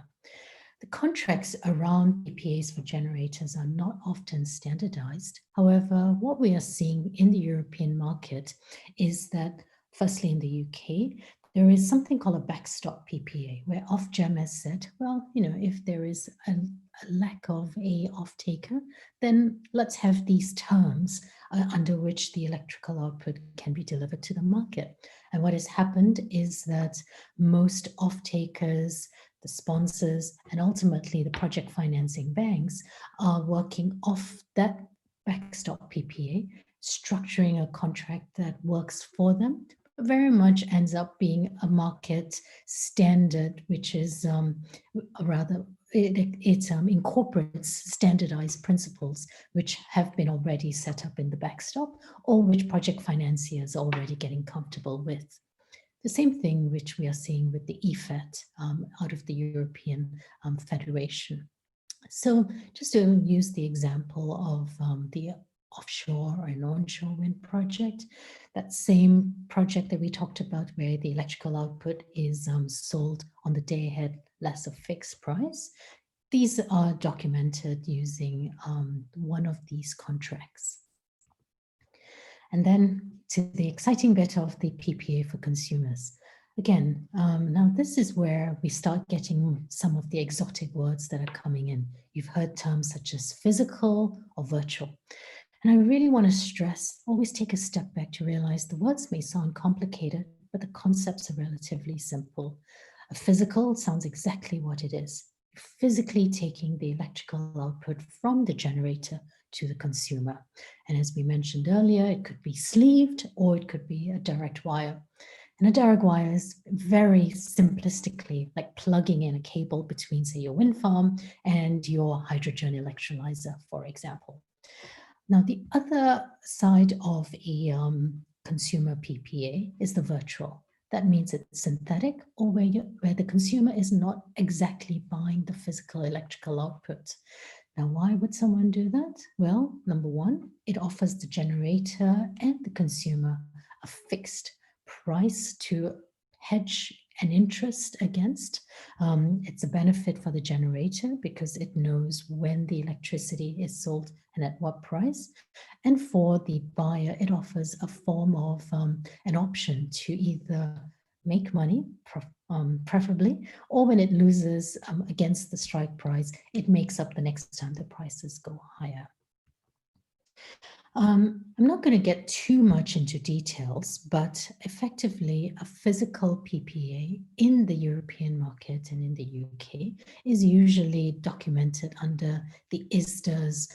[SPEAKER 7] The contracts around PPAs for generators are not often standardized. However, what we are seeing in the European market is that, firstly in the UK, there is something called a backstop PPA, where Ofgem has said, well, if there is a lack of a off-taker, then let's have these terms under which the electrical output can be delivered to the market. And what has happened is that most off-takers, the sponsors, and ultimately the project financing banks are working off that backstop PPA, structuring a contract that works for them, but very much ends up being a market standard, which is it incorporates standardized principles which have been already set up in the backstop, or which project financiers are already getting comfortable with. The same thing which we are seeing with the EFET out of the European Federation. So just to use the example of the offshore and onshore wind project, that same project that we talked about where the electrical output is sold on the day ahead less a fixed price. These are documented using one of these contracts. And then to the exciting bit of the PPA for consumers. Again, now this is where we start getting some of the exotic words that are coming in. You've heard terms such as physical or virtual. And I really want to stress, always take a step back to realize the words may sound complicated, but the concepts are relatively simple. A physical sounds exactly what it is. You're physically taking the electrical output from the generator to the consumer. And as we mentioned earlier, it could be sleeved or it could be a direct wire. And a direct wire is very simplistically like plugging in a cable between, say, your wind farm and your hydrogen electrolyzer, for example. Now, the other side of a consumer PPA is the virtual. That means it's synthetic, or where the consumer is not exactly buying the physical electrical output. Now, why would someone do that? Well, number one, it offers the generator and the consumer a fixed price to hedge an interest against. It's a benefit for the generator because it knows when the electricity is sold and at what price. And for the buyer, it offers a form of an option to either make money, preferably, or when it loses against the strike price, it makes up the next time the prices go higher. I'm not going to get too much into details, but effectively a physical PPA in the European market and in the UK is usually documented under the ISDA's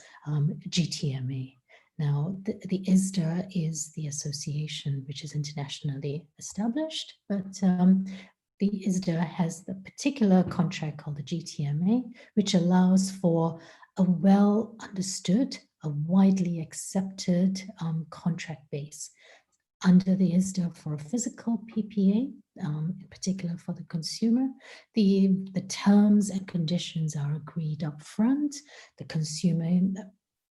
[SPEAKER 7] GTMA. Now, the ISDA is the association which is internationally established, but the ISDA has the particular contract called the GTMA, which allows for a well understood, a widely accepted contract base. Under the ISDA for a physical PPA, in particular for the consumer, the terms and conditions are agreed up front. The consumer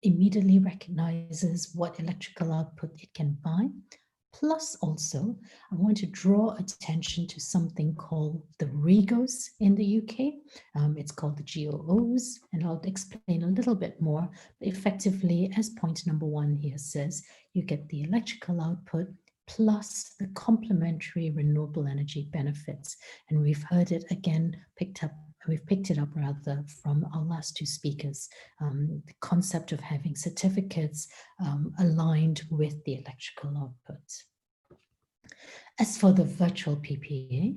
[SPEAKER 7] immediately recognizes what electrical output it can buy. Plus also, I want to draw attention to something called the REGOs in the UK. It's called the GOOs, and I'll explain a little bit more. Effectively, as point number one here says, you get the electrical output plus the complementary renewable energy benefits. And we've heard it again we've picked it up rather from our last two speakers, the concept of having certificates aligned with the electrical output. As for the virtual PPA,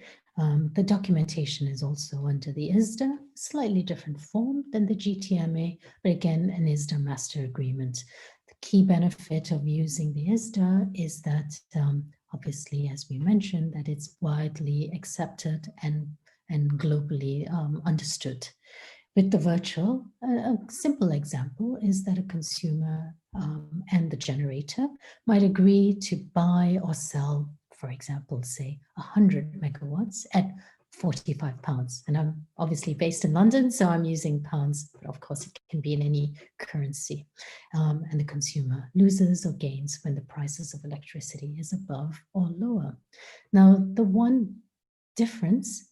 [SPEAKER 7] the documentation is also under the ISDA, slightly different form than the GTMA, but again, an ISDA master agreement. The key benefit of using the ISDA is that, obviously, as we mentioned, that it's widely accepted and globally understood. With the virtual, a simple example is that a consumer and the generator might agree to buy or sell, for example, say 100 megawatts at £45. And I'm obviously based in London, so I'm using pounds, but of course it can be in any currency. And the consumer loses or gains when the prices of electricity is above or lower. Now, the one difference,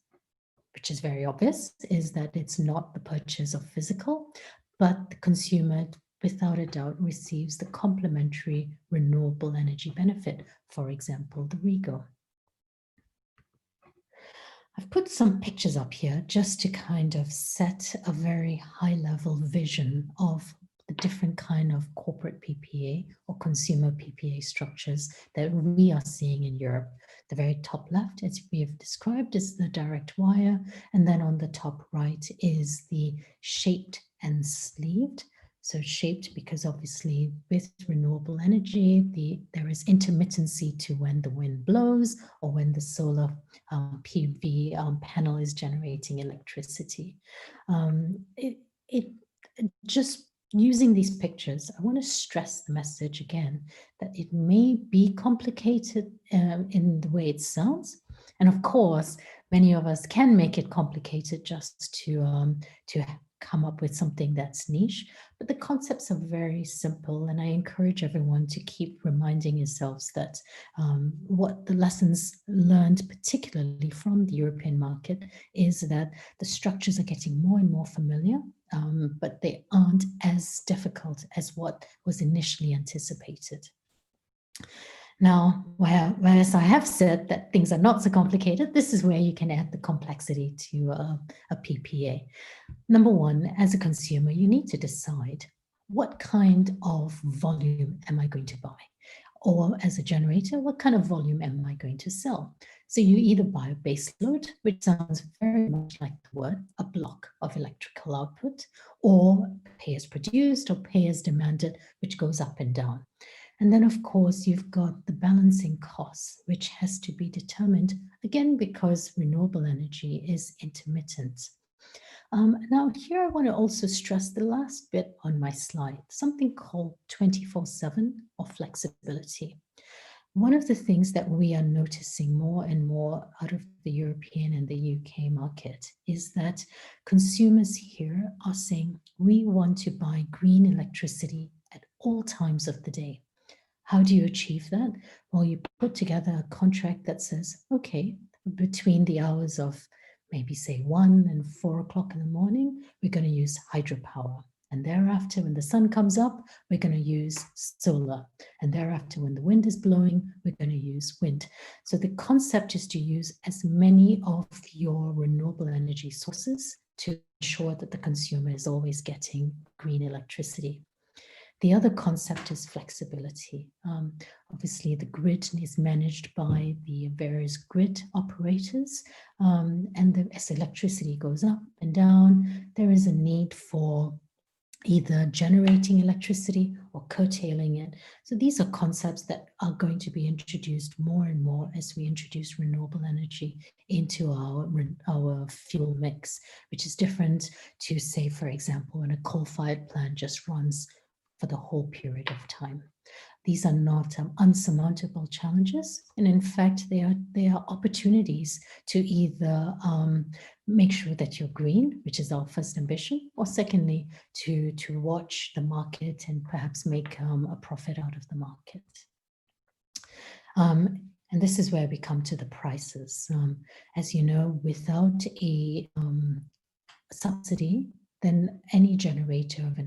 [SPEAKER 7] which is very obvious, is that it's not the purchase of physical, but the consumer, without a doubt, receives the complementary renewable energy benefit, for example, the REGO. I've put some pictures up here just to kind of set a very high level vision of the different kind of corporate PPA or consumer PPA structures that we are seeing in Europe. The very top left, as we have described, is the direct wire, and then on the top right is the shaped and sleeved. So shaped because obviously with renewable energy, there is intermittency to when the wind blows or when the solar PV panel is generating electricity. Just using these pictures, I want to stress the message again that it may be complicated in the way it sounds. And of course, many of us can make it complicated just to come up with something that's niche, but the concepts are very simple, and I encourage everyone to keep reminding yourselves that what the lessons learned, particularly from the European market, is that the structures are getting more and more familiar, but they aren't as difficult as what was initially anticipated. Now, whereas I have said that things are not so complicated, this is where you can add the complexity to a PPA. Number one, as a consumer, you need to decide what kind of volume am I going to buy? Or as a generator, what kind of volume am I going to sell? So you either buy a base load, which sounds very much like the word, a block of electrical output, or pay as produced or pay as demanded, which goes up and down. And then, of course, you've got the balancing costs, which has to be determined, again, because renewable energy is intermittent. Now, here I want to also stress the last bit on my slide, something called 24/7 or flexibility. One of the things that we are noticing more and more out of the European and the UK market is that consumers here are saying, we want to buy green electricity at all times of the day. How do you achieve that? Well, you put together a contract that says, okay, between the hours of maybe say 1 and 4 o'clock in the morning, we're going to use hydropower. And thereafter, when the sun comes up, we're going to use solar. And thereafter, when the wind is blowing, we're going to use wind. So the concept is to use as many of your renewable energy sources to ensure that the consumer is always getting green electricity. The other concept is flexibility. Obviously, the grid is managed by the various grid operators, and as electricity goes up and down, there is a need for either generating electricity or curtailing it. So these are concepts that are going to be introduced more and more as we introduce renewable energy into our fuel mix, which is different to, say, for example, when a coal-fired plant just runs for the whole period of time. These are not unsurmountable challenges, and in fact, they are opportunities to either make sure that you're green, which is our first ambition, or secondly, to watch the market and perhaps make a profit out of the market. And this is where we come to the prices. As you know, without a subsidy, then any generator of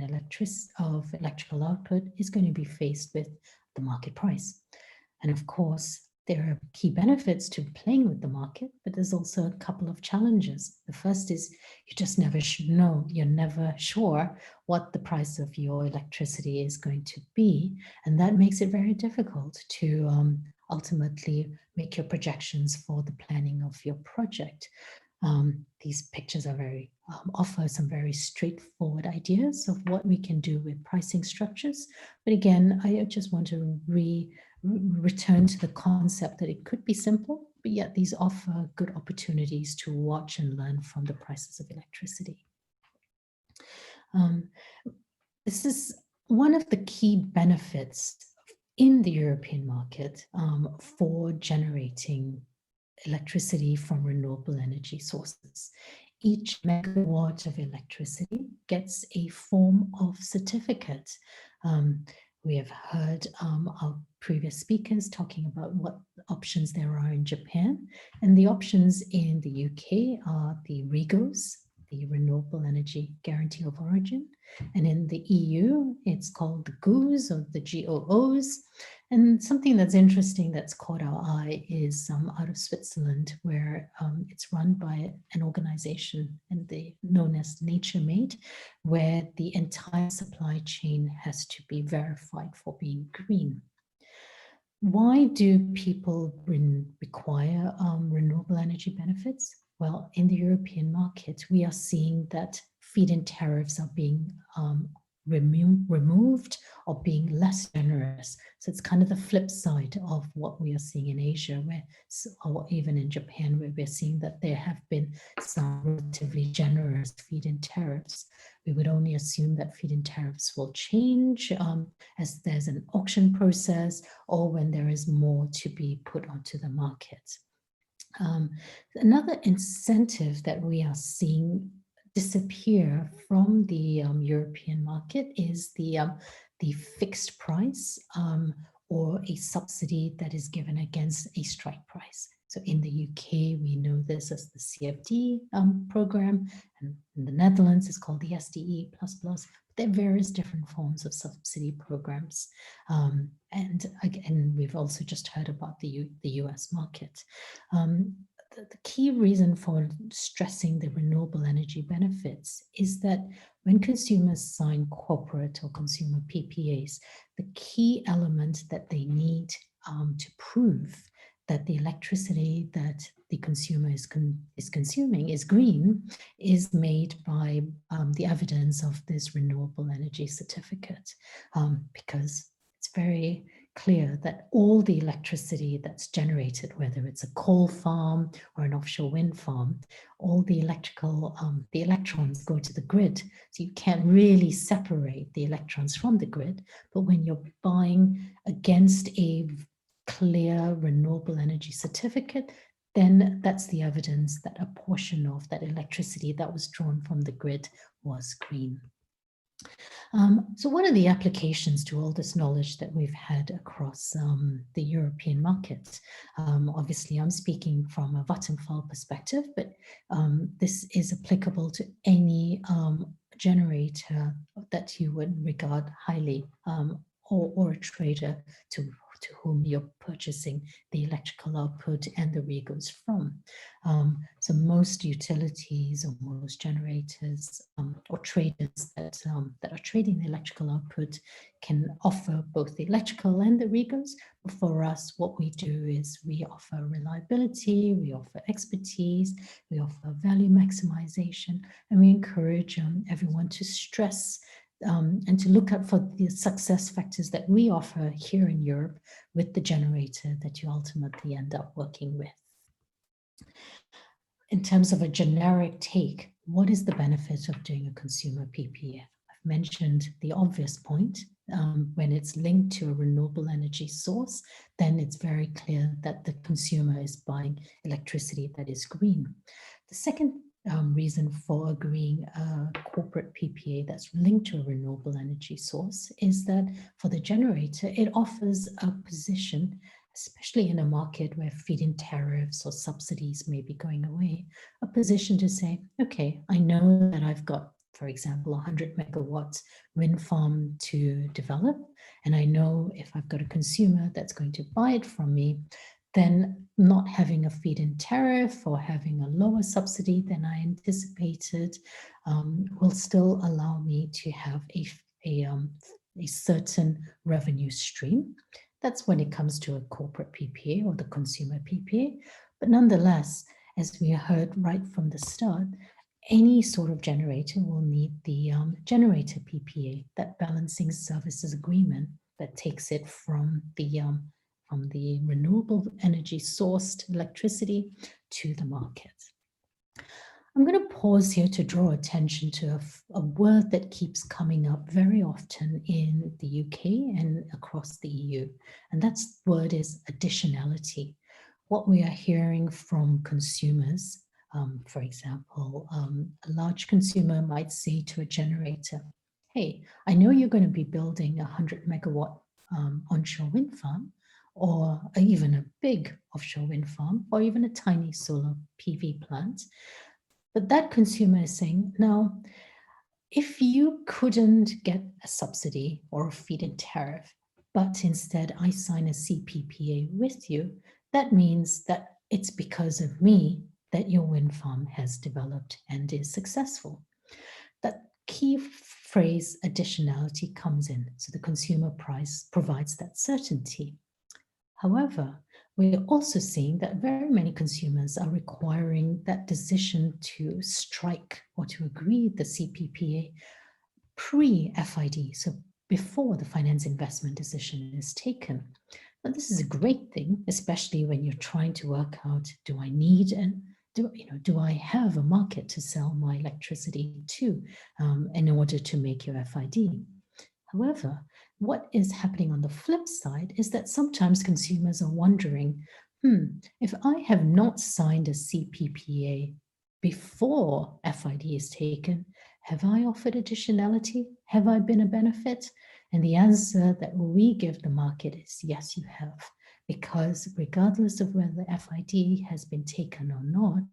[SPEAKER 7] electrical output is going to be faced with the market price. And of course, there are key benefits to playing with the market, but there's also a couple of challenges. The first is you just never know, you're never sure what the price of your electricity is going to be. And that makes it very difficult to ultimately make your projections for the planning of your project. These pictures are offer some very straightforward ideas of what we can do with pricing structures. But again, I just want to return to the concept that it could be simple, but yet these offer good opportunities to watch and learn from the prices of electricity. This is one of the key benefits in the European market for generating electricity from renewable energy sources. Each megawatt of electricity gets a form of certificate. We have heard our previous speakers talking about what options there are in Japan, and the options in the UK are the REGOs, the Renewable Energy Guarantee of Origin, and in the EU, it's called the GOOs or the GOOs. And something that's interesting that's caught our eye is out of Switzerland, where it's run by an organization known as NatureMade, where the entire supply chain has to be verified for being green. Why do people require renewable energy benefits? Well, in the European market, we are seeing that feed-in tariffs are being removed or being less generous. So it's kind of the flip side of what we are seeing in Asia, or even in Japan, where we're seeing that there have been some relatively generous feed-in tariffs. We would only assume that feed-in tariffs will change as there's an auction process or when there is more to be put onto the market. Another incentive that we are seeing disappear from the European market is the fixed price or a subsidy that is given against a strike price. So in the UK, we know this as the CFD program, and in the Netherlands, it's called the SDE++. There are various different forms of subsidy programs. And again, we've also just heard about the US market. The key reason for stressing the renewable energy benefits is that when consumers sign corporate or consumer PPAs, the key element that they need to prove that the electricity that the consumer is consuming is green is made by the evidence of this renewable energy certificate, because it's very clear that all the electricity that's generated, whether it's a coal farm or an offshore wind farm, all the the electrons go to the grid. So you can't really separate the electrons from the grid. But when you're buying against a clear renewable energy certificate, then that's the evidence that a portion of that electricity that was drawn from the grid was green. So what are the applications to all this knowledge that we've had across the European market? Obviously, I'm speaking from a Vattenfall perspective, but this is applicable to any generator that you would regard highly, or a trader to whom you're purchasing the electrical output and the REGOs from. So most utilities or most generators or traders that are trading the electrical output can offer both the electrical and the REGOs. But for us, what we do is we offer reliability, we offer expertise, we offer value maximization, and we encourage everyone to stress and to look out for the success factors that we offer here in Europe with the generator that you ultimately end up working with. In terms of a generic take, what is the benefit of doing a consumer PPA? I've mentioned the obvious point. When it's linked to a renewable energy source, then it's very clear that the consumer is buying electricity that is green. The second reason for agreeing a corporate PPA that's linked to a renewable energy source is that for the generator, it offers a position, especially in a market where feed-in tariffs or subsidies may be going away, a position to say, okay, I know that I've got, for example, 100 megawatts wind farm to develop, and I know if I've got a consumer that's going to buy it from me, then not having a feed-in tariff or having a lower subsidy than I anticipated will still allow me to have a certain revenue stream. That's when it comes to a corporate PPA or the consumer PPA. But nonetheless, as we heard right from the start, any sort of generator will need the generator PPA, that balancing services agreement that takes it from the renewable energy sourced electricity to the market. I'm going to pause here to draw attention to a word that keeps coming up very often in the UK and across the EU, and that word is additionality. what we are hearing from consumers, for example, a large consumer might say to a generator, hey, I know you're going to be building a 100 megawatt onshore wind farm, or even a big offshore wind farm, or even a tiny solar PV plant. But that consumer is saying, now, if you couldn't get a subsidy or a feed-in tariff, but instead I sign a CPPA with you, that means that it's because of me that your wind farm has developed and is successful. That key phrase additionality comes in, so the consumer price provides that certainty. However, we're also seeing that very many consumers are requiring that decision to strike or to agree the CPPA pre-FID, so before the finance investment decision is taken. Now, this is a great thing, especially when you're trying to work out, do I need and do I have a market to sell my electricity to in order to make your FID? However, what is happening on the flip side is that sometimes consumers are wondering, if I have not signed a CPPA before FID is taken, have I offered additionality? Have I been a benefit? And the answer that we give the market is yes, you have. Because regardless of whether FID has been taken or not,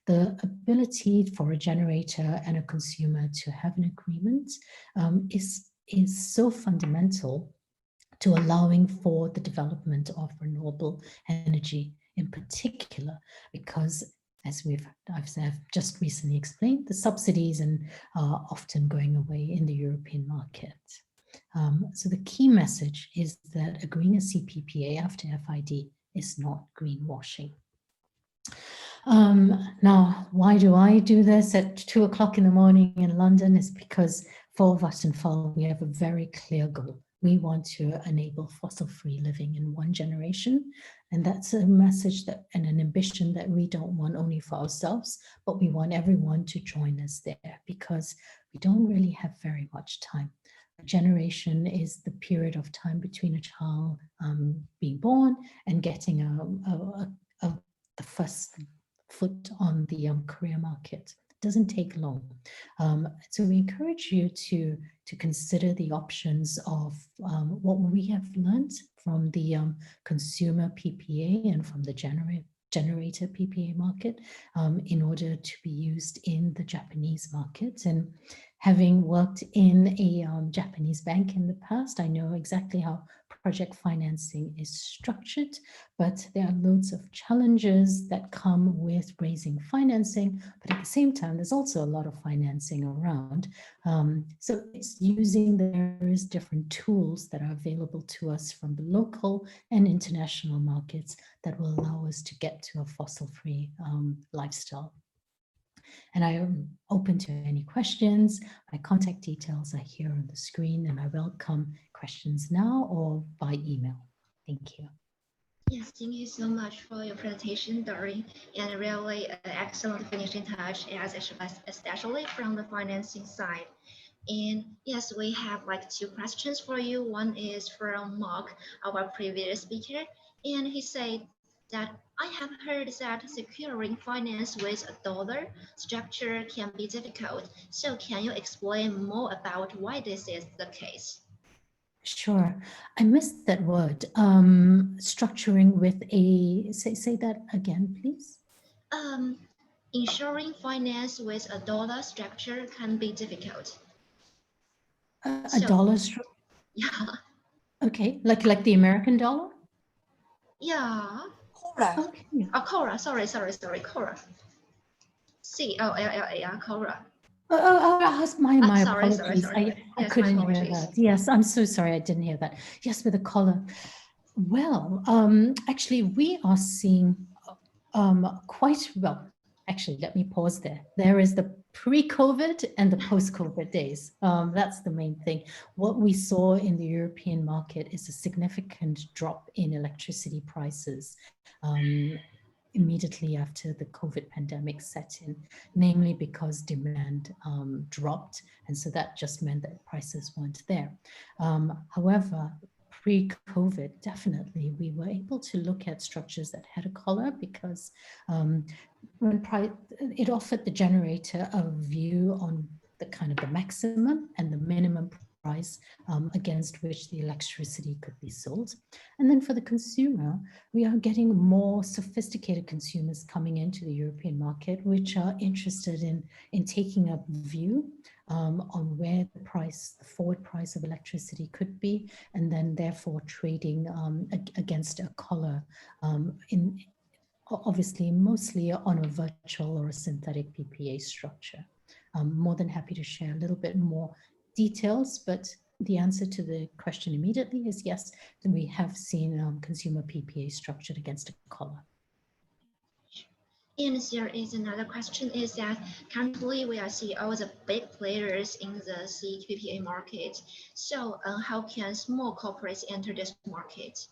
[SPEAKER 7] the ability for a generator and a consumer to have an agreement is so fundamental to allowing for the development of renewable energy in particular, because as I've just recently explained, the subsidies are often going away in the European market. So the key message is that agreeing a CPPA after FID is not greenwashing. Now, why do I do this at 2 o'clock in the morning in London? Is because for Vattenfall, we have a very clear goal. We want to enable fossil-free living in one generation. And that's a message and an ambition that we don't want only for ourselves, but we want everyone to join us there, because we don't really have very much time. A generation is the period of time between a child being born and getting the first foot on the career market. It doesn't take long. So we encourage you to consider the options of what we have learned from the consumer PPA and from the generator PPA market in order to be used in the Japanese market. And having worked in a Japanese bank in the past, I know exactly how project financing is structured, but there are loads of challenges that come with raising financing, but at the same time, there's also a lot of financing around. So it's using the various different tools that are available to us from the local and international markets that will allow us to get to a fossil-free lifestyle. And I am open to any questions. My contact details are here on the screen, and I welcome questions now or by email. Thank you.
[SPEAKER 1] Yes, thank you so much for your presentation, Doreen, and really an excellent finishing touch, especially from the financing side. And yes, we have like 2 questions for you. One is from Mark, our previous speaker, and he said that I have heard that securing finance with a dollar structure can be difficult. So can you explain more about why this is the case?
[SPEAKER 7] Sure. I missed that word. Structuring with a, say that again, please.
[SPEAKER 1] Ensuring finance with a dollar structure can be difficult.
[SPEAKER 7] A dollar structure?
[SPEAKER 1] Yeah.
[SPEAKER 7] Okay, like the American dollar?
[SPEAKER 1] Yeah.
[SPEAKER 5] Cora.
[SPEAKER 7] Okay.
[SPEAKER 1] Oh, Cora. Sorry, Cora. COLLA, Cora.
[SPEAKER 7] My
[SPEAKER 1] Sorry.
[SPEAKER 7] apologies. I
[SPEAKER 1] Yes,
[SPEAKER 7] couldn't
[SPEAKER 1] my
[SPEAKER 7] hear
[SPEAKER 1] apologies.
[SPEAKER 7] that. Yes, I'm so sorry. I didn't hear that. Yes, with a collar. Well, actually, we are seeing quite well. Actually, let me pause there. There is the pre-COVID and the post-COVID days. That's the main thing. What we saw in the European market is a significant drop in electricity prices immediately after the COVID pandemic set in, namely because demand dropped. And so that just meant that prices weren't there. However, pre-COVID, definitely, we were able to look at structures that had a collar because it offered the generator a view on the kind of the maximum and the minimum price against which the electricity could be sold. And then for the consumer, we are getting more sophisticated consumers coming into the European market, which are interested in taking a view on where the forward price of electricity could be, and then therefore trading against a collar obviously mostly on a virtual or a synthetic PPA structure. I'm more than happy to share a little bit more details, but the answer to the question immediately is yes, then we have seen consumer PPA structured against a collar.
[SPEAKER 1] And there is another question is that currently we are seeing all the big players in the CPPA market. So how can small corporates enter this market?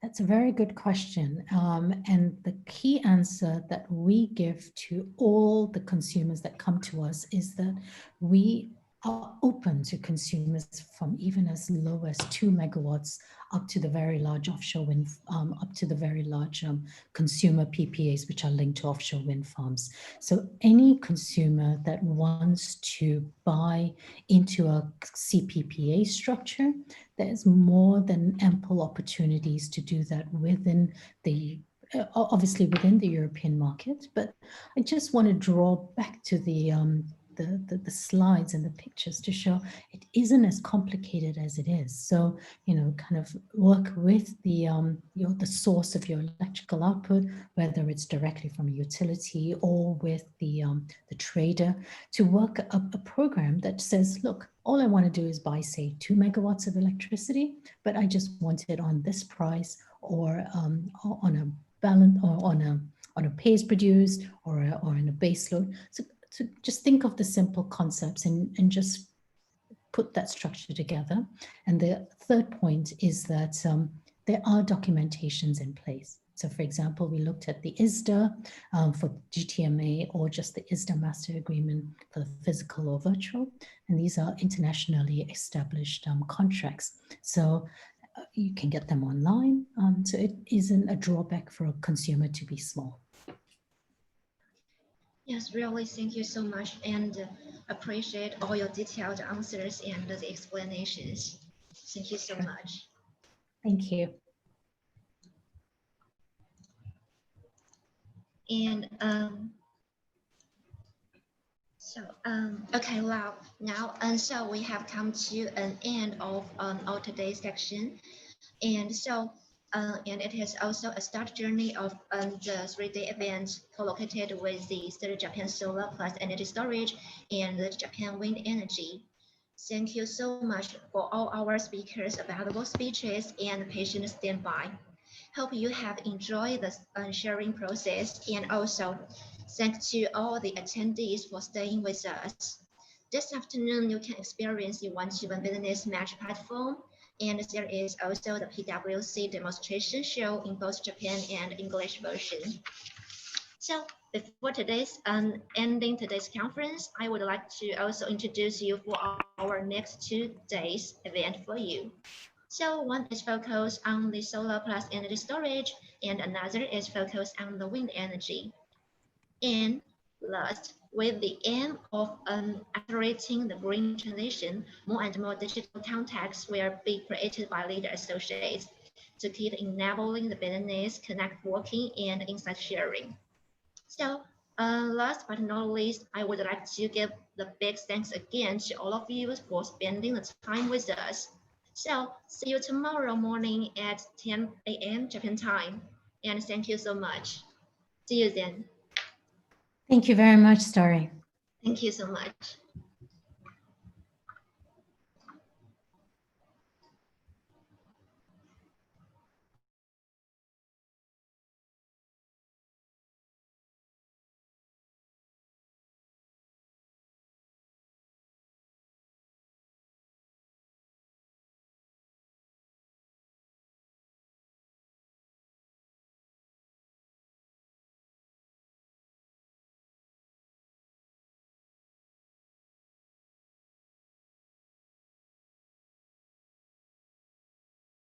[SPEAKER 7] That's a very good question. And the key answer that we give to all the consumers that come to us is that we are open to consumers from even as low as 2 megawatts up to the very large offshore wind, up to the very large consumer PPAs, which are linked to offshore wind farms. So any consumer that wants to buy into a CPPA structure, there's more than ample opportunities to do that within the obviously within the European market. But I just want to draw back to the slides and the pictures to show it isn't as complicated as it is. So, kind of work with the source of your electrical output, whether it's directly from a utility or with the trader, to work up a program that says, look, all I want to do is buy, say, 2 megawatts of electricity, but I just want it on this price or on a balance or on a pay as produced or in a base load. So just think of the simple concepts and just put that structure together. And the third point is that there are documentations in place. So for example, we looked at the ISDA for GTMA or just the ISDA master agreement for the physical or virtual. And these are internationally established contracts. So you can get them online. So it isn't a drawback for a consumer to be small.
[SPEAKER 1] Yes, really, thank you so much, and appreciate all your detailed answers and the explanations. Thank you so much.
[SPEAKER 7] Thank you.
[SPEAKER 1] And okay, well, now and so we have come to an end of our today's section, and so. And it is also a start journey of the 3-day event co-located with the Third Japan Solar Plus Energy Storage and the Japan Wind Energy. Thank you so much for all our speakers' valuable speeches and patient standby. Hope you have enjoyed the sharing process, and also thanks to all the attendees for staying with us. This afternoon, you can experience the one-to-one business match platform, and there is also the PwC demonstration show in both Japan and English version. So before ending today's conference, I would like to also introduce you for our next 2 days event for you. So one is focused on the solar plus energy storage, and another is focused on the wind energy. And last, with the aim of accelerating the green transition, more and more digital contacts will be created by leader associates to keep enabling the business, connect working, and insight sharing. So last but not least, I would like to give the big thanks again to all of you for spending the time with us. So see you tomorrow morning at 10 a.m. Japan time. And thank you so much. See you then.
[SPEAKER 7] Thank you very much, Starry.
[SPEAKER 1] Thank you so much.